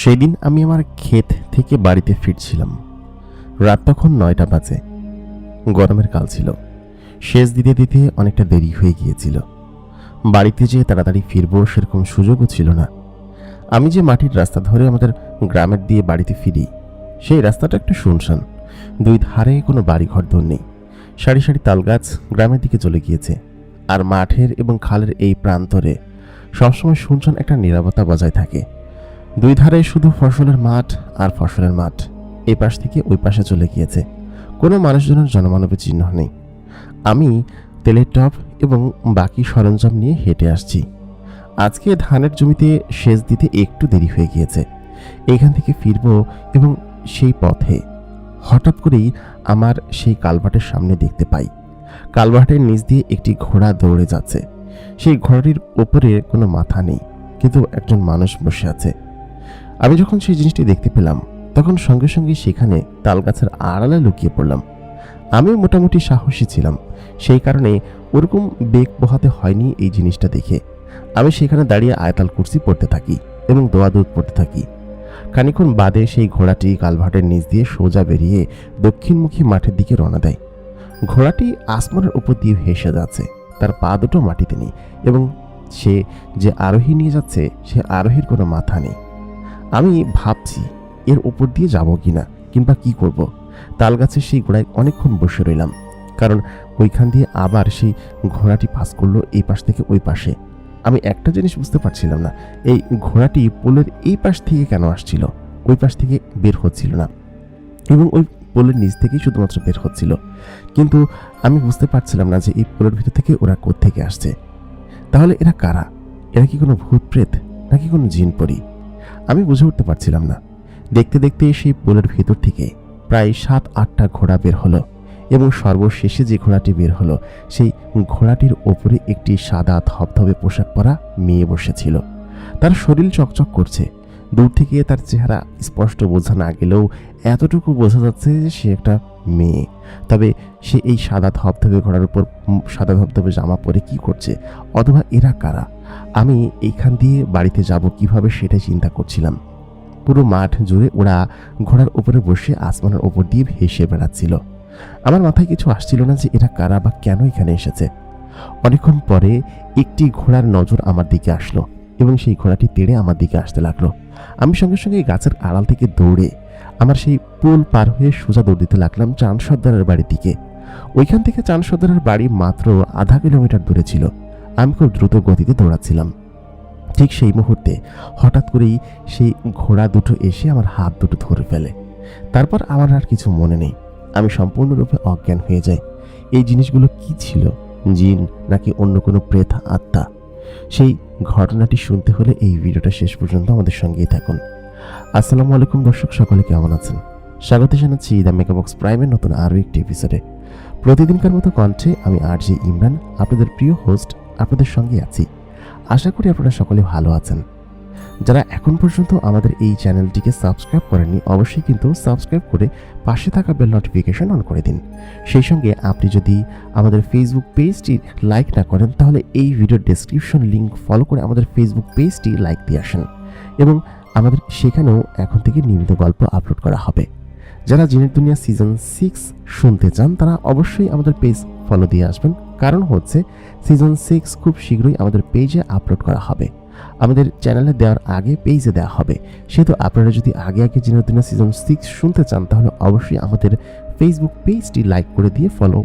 সেদিন আমি আমার ক্ষেত থেকে বাড়িতে ফিরছিলাম। রাত তখন ৯টা বাজে। গরমের কাল ছিল। সেচ দিতে দিতে অনেকটা দেরি হয়ে গিয়েছিল। বাড়িতে যেয়ে তাড়াতাড়ি ফিরবো সেরকম সুযোগও ছিল না। আমি যে মাটির রাস্তা ধরে আমাদের গ্রামের দিয়ে বাড়িতে ফিরি, সেই রাস্তাটা একটু শুনশান। দুই ধারে কোনো বাড়িঘর দূর নেই। সারি সারি তালগাছ গ্রামের দিকে চলে গিয়েছে। আর মাঠের এবং খালের এই প্রান্তরে সবসময় শুনশান একটা নীরবতা বজায় থাকে। দুই ধারে শুধু ফসলের মাঠ আর ফসলের মাঠ। এই পাশ থেকে ওই পাশে চলে গিয়েছে। কোনো মানুষজনের জনমানবের চিহ্ন নেই। আমি তেলের টব এবং বাকি সরঞ্জাম নিয়ে হেঁটে আসছি। আজকে ধানের জমিতে সেচ দিতে একটু দেরি হয়ে গিয়েছে। এখান থেকে ফিরব এবং সেই পথে হঠাৎ করেই আমার সেই কালভার্টের সামনে দেখতে পাই, কালভার্টের নিচ দিয়ে একটি ঘোড়া দৌড়ে যাচ্ছে। সেই ঘোড়াটির ওপরে কোনো মাথা নেই, কিন্তু একজন মানুষ বসে আছে। আমি যখন সেই জিনিসটি দেখতে পেলাম, তখন সঙ্গে সঙ্গে সেখানে তালগাছের আড়ালে লুকিয়ে পড়লাম। আমি মোটামুটি সাহসী ছিলাম, সেই কারণে ওরকম বেগ পোহাতে হয়নি। এই জিনিসটা দেখে আমি সেখানে দাঁড়িয়ে আয়াতাল কুরসি পড়তে থাকি এবং দোয়া দুধ পড়তে থাকি। খানিকক্ষণ বাদে সেই ঘোড়াটি কালভার্টের নিচ দিয়ে সোজা বেরিয়ে দক্ষিণমুখী মাঠের দিকে রওনা দেয়। ঘোড়াটি আসমানের উপর দিয়ে ভেসে যাচ্ছে, তার পা দুটো মাটিতে নেই এবং সে যে আরোহী নিয়ে যাচ্ছে সে আরোহীর কোনো মাথা নেই। আমি ভাবছি এর উপর দিয়ে যাব কিনা কিংবা কি করব। তালগাছের সেই ঘোড়ায় অনেকক্ষণ বসে রইলাম, কারণ ওইখান দিয়ে আবার সেই ঘোড়াটি পাস করলো এই পাশ থেকে ওই পাশে। আমি একটা জিনিস বুঝতে পারছিলাম না, এই ঘোড়াটি পোলের এই পাশ থেকে কেন আসছিল, ওই পাশ থেকে বের হচ্ছিল না এবং ওই পোলের নিচ থেকেই শুধুমাত্র বের হচ্ছিল। কিন্তু আমি বুঝতে পারছিলাম না যে এই পোলের ভিতর থেকে ওরা কোত্থেকে আসছে। তাহলে এরা কারা? এরা কি কোনো ভূত প্রেত নাকি কোনো জিন পরি? আমি বুঝে উঠতে পারছিলাম না। দেখতে দেখতে সেই পোলের ভেতর থেকে প্রায় ৭-৮টা ঘোড়া বের হলো এবং সর্বশেষে যে ঘোড়াটি বের হলো, সেই ঘোড়াটির ওপরে একটি সাদা ধবধবে পোশাক পরা মেয়ে বসেছিল। তার শরীর চকচক করছে। দূর থেকে তার চেহারা স্পষ্ট বোঝা না গেলেও এতটুকু বোঝা যাচ্ছে যে সে একটা মেয়ে। তবে সে এই সাদা ধবধবে ঘোড়ার উপর সাদা ধবধবে জামা পরে কি করছে, অথবা এরা কারা? আমি এইখান দিয়ে বাড়িতে যাব কিভাবে সেটাই চিন্তা করছিলাম। পুরো মাঠ জুড়ে ওরা ঘোড়ার উপরে বসে আসমানের ওপর দিয়ে ভেসে বেড়াচ্ছিল। আমার মাথায় কিছু আসছিল না যে এরা কারা বা কেন এখানে এসেছে। অনেকক্ষণ পরে একটি ঘোড়ার নজর আমার দিকে আসলো এবং সেই ঘোড়াটি তেড়ে আমার দিকে আসতে লাগলো। আমি সঙ্গে সঙ্গে গাছের আড়াল থেকে দৌড়ে আমার সেই পোল পার হয়ে সোজা দৌড় দিতে লাগলাম চাঁদ সর্দারের বাড়ির দিকে। ওইখান থেকে চাঁদ সর্দারের বাড়ি মাত্র আধা কিলোমিটার দূরে ছিল। আমি খুব দ্রুত গতিতে দৌড়াচ্ছিলাম। ঠিক সেই মুহূর্তে হঠাৎ করেই সেই ঘোড়া দুটো এসে আমার হাত দুটো ধরে ফেলে। তারপর আমার আর কিছু মনে নেই। আমি সম্পূর্ণরূপে অজ্ঞান হয়ে যাই। এই জিনিসগুলো কি ছিল, জিন নাকি অন্য কোনো প্রেত আত্মা? সেই ঘটনাটি শুনতে হলে এই ভিডিওটা শেষ পর্যন্ত আমাদের সঙ্গেই থাকুন। আসসালামু আলাইকুম দর্শক, সকলে কেমন আছেন? স্বাগত জানাচ্ছি দ্য মেগাবক্স প্রাইমের নতুন আরও একটি এপিসোডে। প্রতিদিনকার মতো কণ্ঠে আমি আরজে ইমরান, আপনাদের প্রিয় হোস্ট, আপনাদের সঙ্গে আছি। আশা করি আপনারা সকলে ভালো আছেন। যারা এখন পর্যন্ত আমাদের এই চ্যানেলটিকে সাবস্ক্রাইব করেননি, অবশ্যই কিন্তু সাবস্ক্রাইব করে পাশে থাকা বেল নোটিফিকেশন অন করে দিন। সেই সঙ্গে আপনি যদি আমাদের ফেসবুক পেজটি লাইক না করেন, তাহলে এই ভিডিওর ডেসক্রিপশন লিঙ্ক ফলো করে আমাদের ফেসবুক পেজটি লাইক দিয়ে আসেন এবং আমাদের সেখানেও এখন থেকে নিয়মিত গল্প আপলোড করা হবে। যারা জিনের দুনিয়া সিজন 6 শুনতে চান তারা অবশ্যই আমাদের পেজ ফলো দিয়ে আসবেন, কারণ হচ্ছে সিজন 6 খুব শীঘ্রই আমাদের পেজে আপলোড করা হবে। আমাদের চ্যানেলে দেওয়ার আগে পেজে দেওয়া হবে। সেহেতু আপনারা যদি আগে জিনের দুনিয়া সিজন 6 শুনতে চান তাহলে অবশ্যই আমাদের ফেসবুক পেজটি লাইক করে দিয়ে ফলো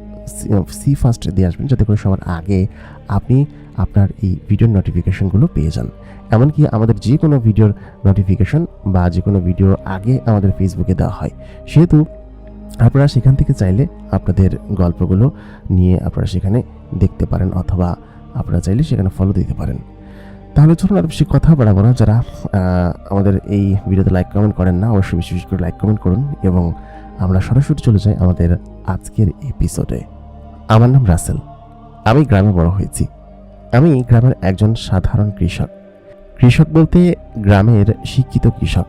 সি ফার্স্ট দিয়ে আসবেন, যাতে করে সবার আগে আপনি আপনার এই ভিডিওর নোটিফিকেশনগুলো পেয়ে যান। এমনকি আমাদের যে কোনো ভিডিওর নোটিফিকেশন বা যে কোনো ভিডিও আগে আমাদের ফেসবুকে দেওয়া হয়, সেহেতু আপনারা সেখান থেকে চাইলে আপনাদের গল্পগুলো নিয়ে আপনারা সেখানে দেখতে পারেন, অথবা আপনারা চাইলে সেখানে ফলো দিতে পারেন। তাহলে চলুন আর বেশি কথা বাড়াবো না। যারা আমাদের এই ভিডিওতে লাইক কমেন্ট করেন না, অবশ্যই বেশি বেশি করে লাইক কমেন্ট করুন এবং আমরা সরাসরি চলে যাই আমাদের আজকের এপিসোডে। আমার নাম রাসেল। আমি গ্রামে বড় হয়েছি। আমি গ্রামের একজন সাধারণ কৃষক। কৃষক বলতে গ্রামের শিক্ষিত কৃষক।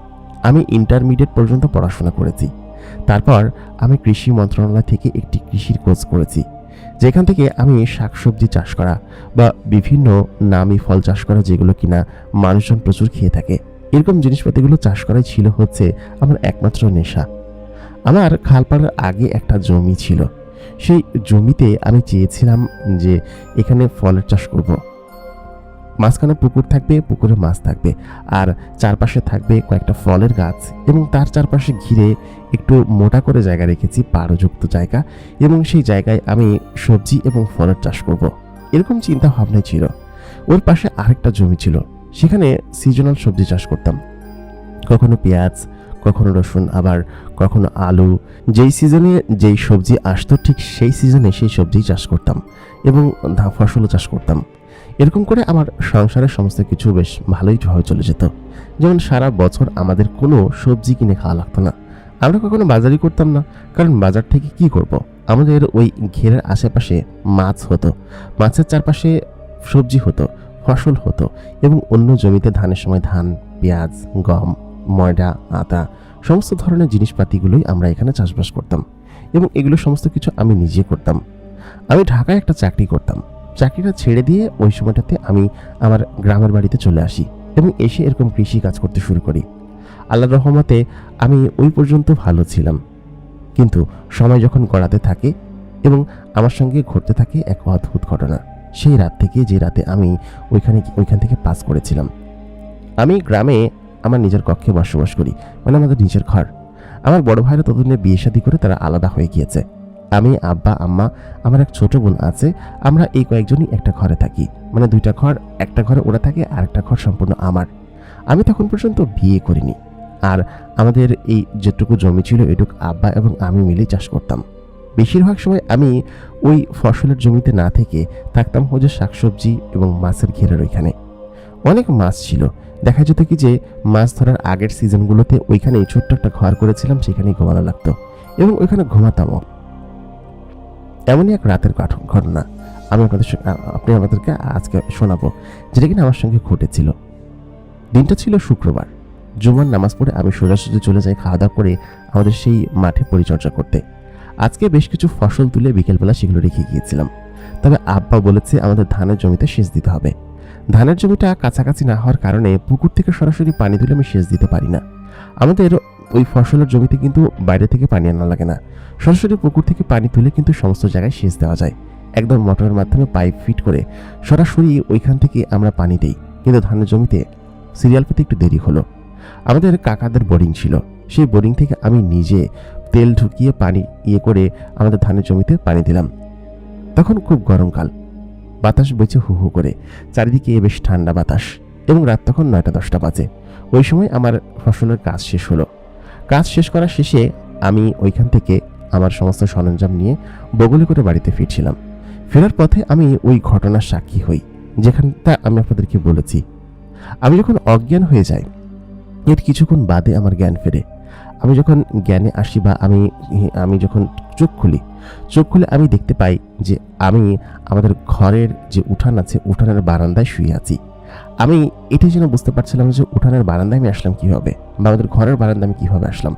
আমি ইন্টারমিডিয়েট পর্যন্ত পড়াশোনা করেছি। তারপর আমি কৃষি মন্ত্রণালয় থেকে একটি কৃষির কোর্স করেছি, যেখান থেকে আমি শাকসবজি চাষ করা বা বিভিন্ন নামী ফল চাষ করা, যেগুলো কিনা মানুষজন প্রচুর খেয়ে থাকে, এরকম জিনিসপাতিগুলো চাষ করাই ছিল হচ্ছে আমার একমাত্র নেশা। আমার খালপাড়ার আগে একটা জমি ছিল। সেই জমিতে আমি চেয়েছিলাম যে এখানে ফলের চাষ করব। মাঝখানে পুকুর থাকবে, পুকুরে মাছ থাকবে, আর চারপাশে থাকবে কয়েকটা ফলের গাছ, এবং তার চারপাশে ঘিরে একটু মোটা করে জায়গা রেখেছি, পাড়যুক্ত জায়গা, এবং সেই জায়গায় আমি সবজি এবং ফলের চাষ করব। এরকম চিন্তা ভাবনাই ছিল। ওর পাশে আরেকটা জমি ছিল, সেখানে সিজনাল সবজি চাষ করতাম। কখনো পেঁয়াজ, কখনো রসুন, আবার কখনো আলু। যেই সিজনে যেই সবজি আসতো ঠিক সেই সিজনে সেই সবজি চাষ করতাম, এবং ফসলও চাষ করতাম। এরকম করে আমার সংসারের সমস্ত কিছু বেশ ভালোইভাবে চলে যেত। যেমন সারা বছর আমাদের কোনো সবজি কিনে খাওয়া লাগতো না। আমরা কখনো বাজারই করতাম না, কারণ বাজার থেকে কি করব, আমাদের ওই ঘেরের আশেপাশে মাছ হতো, মাছের চারপাশে সবজি হতো, ফসল হতো, এবং অন্য জমিতে ধানের সময় ধান, পেঁয়াজ, গম, ময়দা, আটা, সমস্ত ধরনের জিনিসপাতিগুলোই আমরা এখানে চাষবাস করতাম, এবং এগুলো সমস্ত কিছু আমি নিজে করতাম। আমি ঢাকায় একটা চাকরি করতাম। চাকরিটা ছেড়ে দিয়ে ওই সময়টাতে আমি আমার গ্রামের বাড়িতে চলে আসি, এবং এসে এরকম কৃষি কাজ করতে শুরু করি। আল্লাহর রহমতে আমি ওই পর্যন্ত ভালো ছিলাম, কিন্তু সময় যখন গড়াতে থাকে এবং আমার সঙ্গে ঘটতে থাকে এক অদ্ভুত ঘটনা। সেই রাত থেকে, যে রাতে আমি ওইখান থেকে পাস করেছিলাম। আমি গ্রামে আমার নিজের কক্ষে বসবাস করি, মানে আমাদের নিজের ঘর। আমার বড় ভাইরা ততদিনে বিয়ে শাদী করে তারা আলাদা হয়ে গিয়েছে। আমি, আব্বা, আম্মা, আমার এক ছোট বোন আছে। আমরা এই কয়েকজনই একটা ঘরে থাকি, মানে দুইটা ঘর, একটা ঘরে ওরা থাকে আর একটা ঘর সম্পূর্ণ আমার। আমি তখন পর্যন্ত বিয়ে করিনি, আর আমাদের এই যেটুকু জমি ছিল এটুকু আব্বা এবং আমি মিলেই চাষ করতাম। বেশিরভাগ সময় আমি ওই ফসলের জমিতে না থেকে থাকতাম হচ্ছে শাকসবজি এবং মাছের ঘেরের ওইখানে। অনেক মাছ ছিল। দেখা যেত কি যে মাছ ধরার আগের সিজনগুলোতে ওইখানেই ছোট্ট একটা ঘর করেছিলাম, সেখানেই ঘুমানো লাগতো, এবং ওইখানে ঘুমাতামও। এমনই এক রাতের ঘটনা আপনি আমাদেরকে আজকে শোনাবো, যেটা কিনা আমার সঙ্গে ঘটেছিল। দিনটা ছিল শুক্রবার। জুমার নামাজ পড়ে আমি সোজাসুজি চলে যাই খাওয়া দাওয়া করে আমাদের সেই মাঠে পরিচর্যা করতে। আজকে বেশ কিছু ফসল তুলে বিকেলবেলা সেগুলো রেখে গিয়েছিলাম। তবে আব্বা বলেছে আমাদের ধানের জমিতে সেচ দিতে হবে। ধানের জমিটা কাছাকাছি না হওয়ার কারণে পুকুর থেকে সরাসরি পানি তুলে আমি সেচ দিতে পারি না। আমাদের ওই ফসলের জমিতে কিন্তু বাইরে থেকে পানি আনা লাগে না, সরাসরি পুকুর থেকে পানি তুলে কিন্তু সমস্ত জায়গায় সেচ দেওয়া যায়। একদম মোটরের মাধ্যমে পাইপ ফিট করে সরাসরি ওইখান থেকে আমরা পানি দেই। কিন্তু ধানের জমিতে সিরিয়াল পেতে একটু দেরি হলো। আমাদের কাকাদের বোরিং ছিল, সেই বোরিং থেকে আমি নিজে তেল ঢুকিয়ে পানি করে আমাদের ধানের জমিতে পানি দিলাম। তখন খুব গরমকাল, বাতাস বইছে হু হু করে, চারিদিকে বেশ ঠান্ডা বাতাস, এবং রাত তখন 9টা-10টা বাজে। ওই সময় আমার ফসলের কাজ শেষ হলো। কাজ শেষ করার শেষে আমি ওইখান থেকে আমার সমস্ত সরঞ্জাম নিয়ে বগলে করে বাড়িতে ফিরছিলাম। ফেরার পথে আমি ওই ঘটনার সাক্ষী হই, যেখানটা আমি আপনাদেরকে বলেছি। আমি যখন অজ্ঞান হয়ে যাই, এর কিছুক্ষণ বাদে আমার জ্ঞান ফেরে। আমি যখন জ্ঞানে আসি বা আমি যখন চোখ খুলে আমি দেখতে পাই যে আমি আমাদের ঘরের যে উঠান আছে, উঠানের বারান্দায় শুয়ে আছি। আমি এটাই যেন বুঝতে পারছিলাম যে উঠানের বারান্দায় আমি আসলাম কীভাবে, বা আমাদের ঘরের বারান্দায় আমি কীভাবে আসলাম।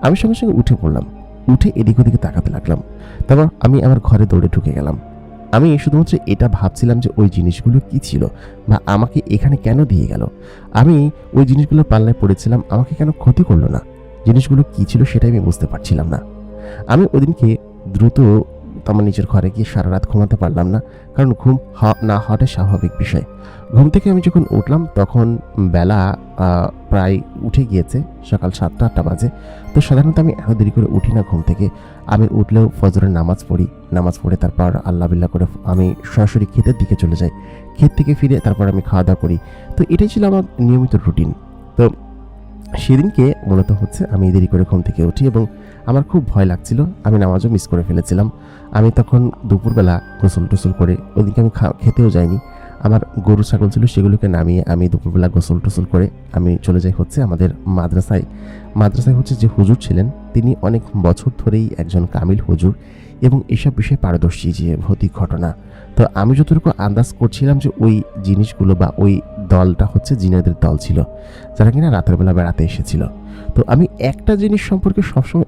আমি সঙ্গে সঙ্গে উঠে পড়লাম, উঠে এদিক ওদিকে তাকাতে লাগলাম। তারপর আমি আমার ঘরে দৌড়ে ঢুকে গেলাম। আমি শুধুমাত্র এটা ভাবছিলাম যে ওই জিনিসগুলো কি ছিল, বা আমাকে এখানে কেন দিয়ে গেল। আমি ওই জিনিসগুলোর পাল্লায় পড়েছিলাম, আমাকে কেন ক্ষতি করলো না। জিনিসগুলো কি ছিল সেটাই আমি বুঝতে পারছিলাম না। আমি ওদিনকে দ্রুত আমার নিজের ঘরে গিয়ে সারা রাত ঘুমাতে পারলাম না, কারণ ঘুম না হওয়াটা স্বাভাবিক বিষয়। ঘুম থেকে আমি যখন উঠলাম তখন বেলা প্রায় উঠে গিয়েছে, সকাল 7টা-8টা বাজে। তো সাধারণত আমি এত দেরি করে উঠি না ঘুম থেকে। আমি উঠলেও ফজরের নামাজ পড়ি, নামাজ পড়ে তারপর আল্লাহ বিল্লাহ করে আমি সরাসরি ক্ষেতের দিকে চলে যাই। ক্ষেত থেকে ফিরে তারপর আমি খাওয়া দাওয়া করি। তো এটাই ছিল আমার নিয়মিত রুটিন। তো সেদিনকে মূলত হচ্ছে আমি দেরি করে ঘুম থেকে উঠি, এবং আমার খুব ভয় লাগছিল। আমি নামাজও মিস করে ফেলেছিলাম। আমি তখন দুপুরবেলা গোসল টোসল করে, ওদিকে আমি খেতেও যাইনি। আমার গরু ছাগল ছিল, সেগুলোকে নামিয়ে আমি দুপুরবেলা গোসল টোসল করে আমি চলে যাই হচ্ছে আমাদের মাদ্রাসায় হচ্ছে যে হুজুর ছিলেন, তিনি অনেক বছর ধরেই একজন কামিল হুজুর, এবং এসব বিষয়ে পারদর্শী, যে ভৌতিক ঘটনা। তো আমি যতটুকু আন্দাজ করছিলাম যে ওই জিনিসগুলো বা ওই দলটা হচ্ছে জিনেদের দল ছিল, যারা কিনা রাতের বেলা বেড়াতে এসেছিল। তো আমি একটা জিনিস সম্পর্কে সবসময়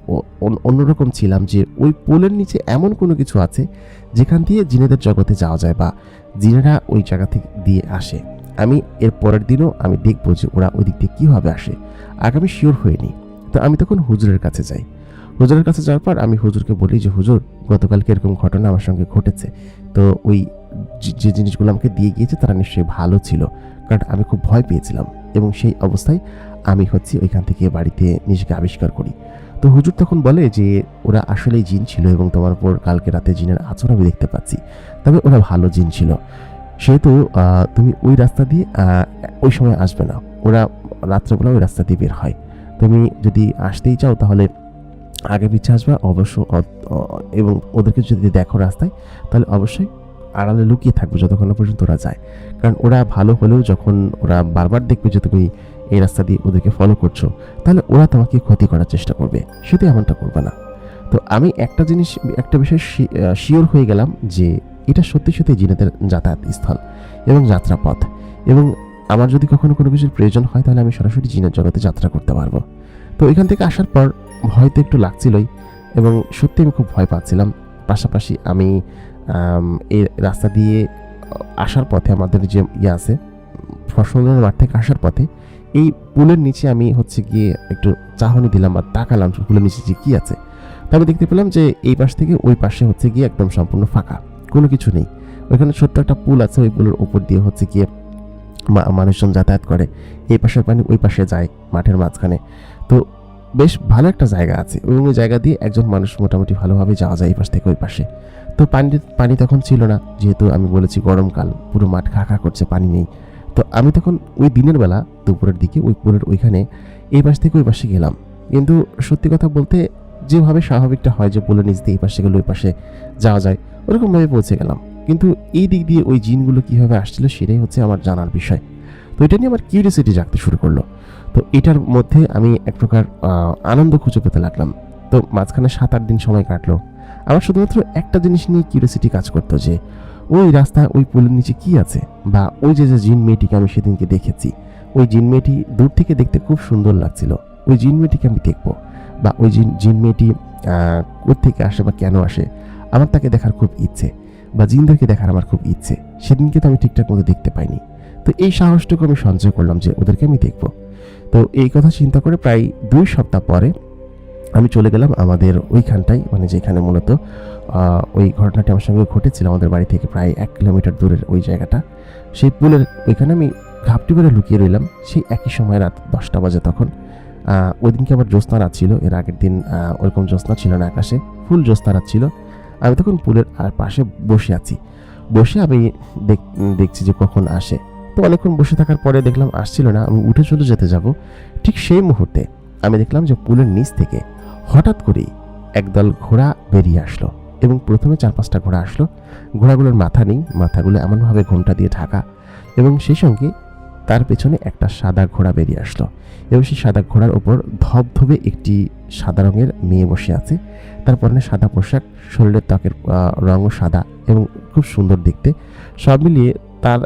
অন্যরকম ছিলাম, যে ওই পোলের নিচে এমন কোনো কিছু আছে যেখান দিয়ে জিনেদের জগতে যাওয়া যায়, বা জিনেরা ওই জায়গা থেকে দিয়ে আসে। আমি এর পরের দিনও আমি দেখবো যে ওরা ওই দিক দিয়ে কীভাবে আসে। আগে আমি শিওর হইনি। তো আমি তখন হুজুরের কাছে যাই। হুজুরের কাছে যাওয়ার পর আমি হুজুরকে বলি যে, হুজুর, গতকালকে এরকম ঘটনা আমার সঙ্গে ঘটেছে। তো ওই যে জিনিসগুলো আমাকে দিয়ে গিয়েছে তারা নিশ্চয়ই ভালো ছিল, কারণ আমি খুব ভয় পেয়েছিলাম এবং সেই অবস্থায় আমি ওইখান থেকে বাড়িতে নিজেকে আবিষ্কার করি। তো হুজুর তখন বলে যে ওরা আসলেই জিন ছিল এবং তোমার উপর কালকে রাতে জিনের আচরণ আমি দেখতে পাচ্ছি, তবে ওরা ভালো জিন ছিল। সেহেতু তুমি ওই রাস্তা দিয়ে ওই সময় আসবে না। ওরা রাত্রেবেলা ওই রাস্তা দিয়ে বের হয়। তুমি যদি আসতেই চাও তাহলে আগে পিছে আসবা অবশ্য, এবং ওদেরকে যদি দেখো রাস্তায় তাহলে অবশ্যই আড়ালে লুকিয়ে থাকবে যতক্ষণ না পর্যন্ত ওরা যায়। কারণ ওরা ভালো হলেও যখন ওরা বারবার দেখবে যে তুমি এই রাস্তা দিয়ে ওদেরকে ফলো করছো, তাহলে ওরা তোমাকে ক্ষতি করার চেষ্টা করবে, সেটা এমনটা করবে না। তো আমি একটা বিষয় শিওর হয়ে গেলাম যে এটা সত্যি সত্যি জিনেদের যাতায়াত স্থল এবং যাত্রাপথ, এবং আমার যদি কখনো কোনো কিছুর প্রয়োজন হয় তাহলে আমি সরাসরি জিনের জগতে যাত্রা করতে পারবো। তো এখান থেকে আসার পর ভয় তো একটু লাগছিলই, এবং সত্যি আমি খুব ভয় পাচ্ছিলাম। পাশাপাশি আমি এই রাস্তা দিয়ে আসার পথে আমাদের যে আছে ফসলের মাঠ থেকে আসার পথে এই পুলের নিচে আমি গিয়ে একটু চাহনি দিলাম বা তাকালাম পুলের নিচে যে কী আছে। তবে দেখতে পেলাম যে এই পাশ থেকে ওই পাশে গিয়ে একদম সম্পূর্ণ ফাঁকা, কোনো কিছু নেই। ওইখানে ছোট্ট একটা পুল আছে, ওই পুলের ওপর দিয়ে গিয়ে মানুষজন যাতায়াত করে। এই পাশের পানি ওই পাশে যায় মাঠের মাঝখানে। তো বেশ ভালো একটা জায়গা আছে এবং ওই জায়গা দিয়ে একজন মানুষ মোটামুটি ভালোভাবে যাওয়া যায় এই পাশ থেকে ওই পাশে। তো পানি তখন ছিল না, যেহেতু আমি বলেছি গরমকাল, পুরো মাঠ খা খা করছে, পানি নেই। তো আমি তখন ওই দিনের বেলা দুপুরের দিকে ওই পুলের ওইখানে এই পাশ থেকে ওই পাশে গেলাম। কিন্তু সত্যি কথা বলতে যেভাবে স্বাভাবিকটা হয় যে পুলের নিচ দিয়ে এই পাশে গেলে ওই পাশে যাওয়া যায়, ওরকমভাবে পৌঁছে গেলাম। কিন্তু এই দিক দিয়ে ওই জিনগুলো কীভাবে আসছিল সেটাই আমার জানার বিষয়। তো এটা নিয়ে আমার কিউরিয়াসিটি জাগতে শুরু করলো। তো এটার মধ্যে আমি এক প্রকার আনন্দ খুঁজে পেতে লাগলাম। তো মাঝখানে 7-8 দিন সময় কাটলো। আমার শুধুমাত্র একটা জিনিস নিয়ে কিউরিয়াসিটি কাজ করতো যে ওই রাস্তা ওই পুলের নিচে কি আছে, বা ওই যে জিন মেয়েটিকে আমি সেদিনকে দেখেছি, ওই জিন মেয়েটি দূর থেকে দেখতে খুব সুন্দর লাগছিল, ওই জিন মেয়েটিকে আমি দেখবো, বা ওই জিন মেয়েটি কোত্থেকে আসে বা কেন আসে, আমার তাকে দেখার খুব ইচ্ছে, বা জিনদেরকে দেখার আমার খুব ইচ্ছে। সেদিনকে তো আমি ঠিকঠাক মতো দেখতে পাইনি। তো এই সাহসটুকু আমি সঞ্চয় করলাম যে ওদেরকে আমি দেখবো। তো এই কথা চিন্তা করে প্রায় 2 সপ্তাহ পরে আমি চলে গেলাম আমাদের ওইখানটায়, মানে যেখানে মূলত ওই ঘটনাটি আমার সঙ্গে ঘটেছিল, আমাদের বাড়ি থেকে প্রায় 1 কিলোমিটার দূরের ওই জায়গাটা। সেই পুলের ওইখানে আমি ঘাপটি করে লুকিয়ে রইলাম। সেই একই সময় রাত 10টা বাজে তখন। ওই দিনকে আবার জ্যোৎস্না রাত ছিল, এর আগের দিন ওরকম জ্যোৎস্না ছিল না আকাশে, ফুল জ্যোৎস্না রাত ছিল। আমি তখন পুলের পাশে বসে আছি। বসে আমি দেখছি যে কখন আসে। তো অনেকক্ষণ বসে থাকার পরে দেখলাম আসছিল না। আমি উঠে চলে যেতে যাব, ঠিক সেই মুহূর্তে আমি দেখলাম যে পুলের নিচ থেকে হঠাৎ করেই একদল ঘোড়া বেরিয়ে আসলো, এবং প্রথমে 4-5টা ঘোড়া আসলো। ঘোড়াগুলোর মাথা নেই, মাথাগুলো এমনভাবে ঘোমটা দিয়ে ঢাকা, এবং সেই সঙ্গে তার পেছনে একটা সাদা ঘোড়া বেরিয়ে আসলো, এবং সেই সাদা ঘোড়ার ওপর ধবধবে একটি সাদা রঙের মেয়ে বসে আছে। তার পরনে সাদা পোশাক, শরীরের ত্বকের রঙও সাদা এবং খুব সুন্দর দেখতে। সব মিলিয়ে তার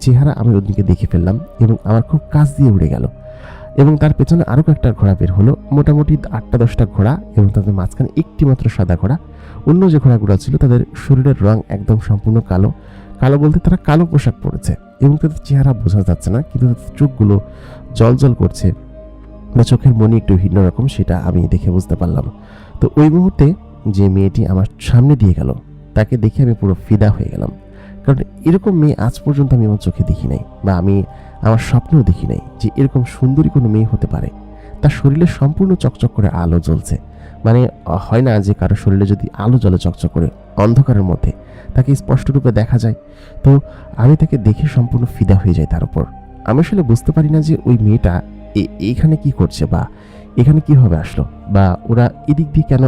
চেহারা আমি ওদিনকে দেখে ফেললাম এবং আমার খুব কাছ দিয়ে উড়ে গেল। এবং তার পেছনে আরও কয়েকটা ঘোড়া বের হলো, মোটামুটি 8-10টা ঘোড়া, এবং তাদের মাঝখানে একটি মাত্র সাদা ঘোড়া। অন্য যে ঘোড়াগুলো ছিল তাদের শরীরের রং একদম সম্পূর্ণ কালো। কালো বলতে তারা কালো পোশাক পরেছে, এবং তাদের চেহারা বোঝা যাচ্ছে না, কিন্তু তাদের চোখগুলো জল করছে, বা চোখের মনি একটু ভিন্ন রকম, সেটা আমি দেখে বুঝতে পারলাম। তো ওই মুহূর্তে যে মেয়েটি আমার সামনে দিয়ে গেল, তাকে দেখে আমি পুরো ফিদা হয়ে গেলাম। কারণ এরকম মেয়ে আজ পর্যন্ত আমি আমার চোখে দেখি নাই, বা আমি আমার স্বপ্নেও দেখি নাই যে এরকম সুন্দরী কোনো মেয়ে হতে পারে। তার শরীরে সম্পূর্ণ চকচক করে আলো জ্বলছে, মানে হয় না যে কারো শরীরে যদি আলো জ্বলে চকচক করে অন্ধকারের মধ্যে, তাকে স্পষ্টরূপে দেখা যায়। তো আমি তাকে দেখে সম্পূর্ণ ফিদা হয়ে যাই তার উপর। আমি আসলে বুঝতে পারি না যে ওই মেয়েটা এইখানে কি করছে, বা এখানে কিভাবে আসলো, বা ওরা এদিক দিয়ে কেন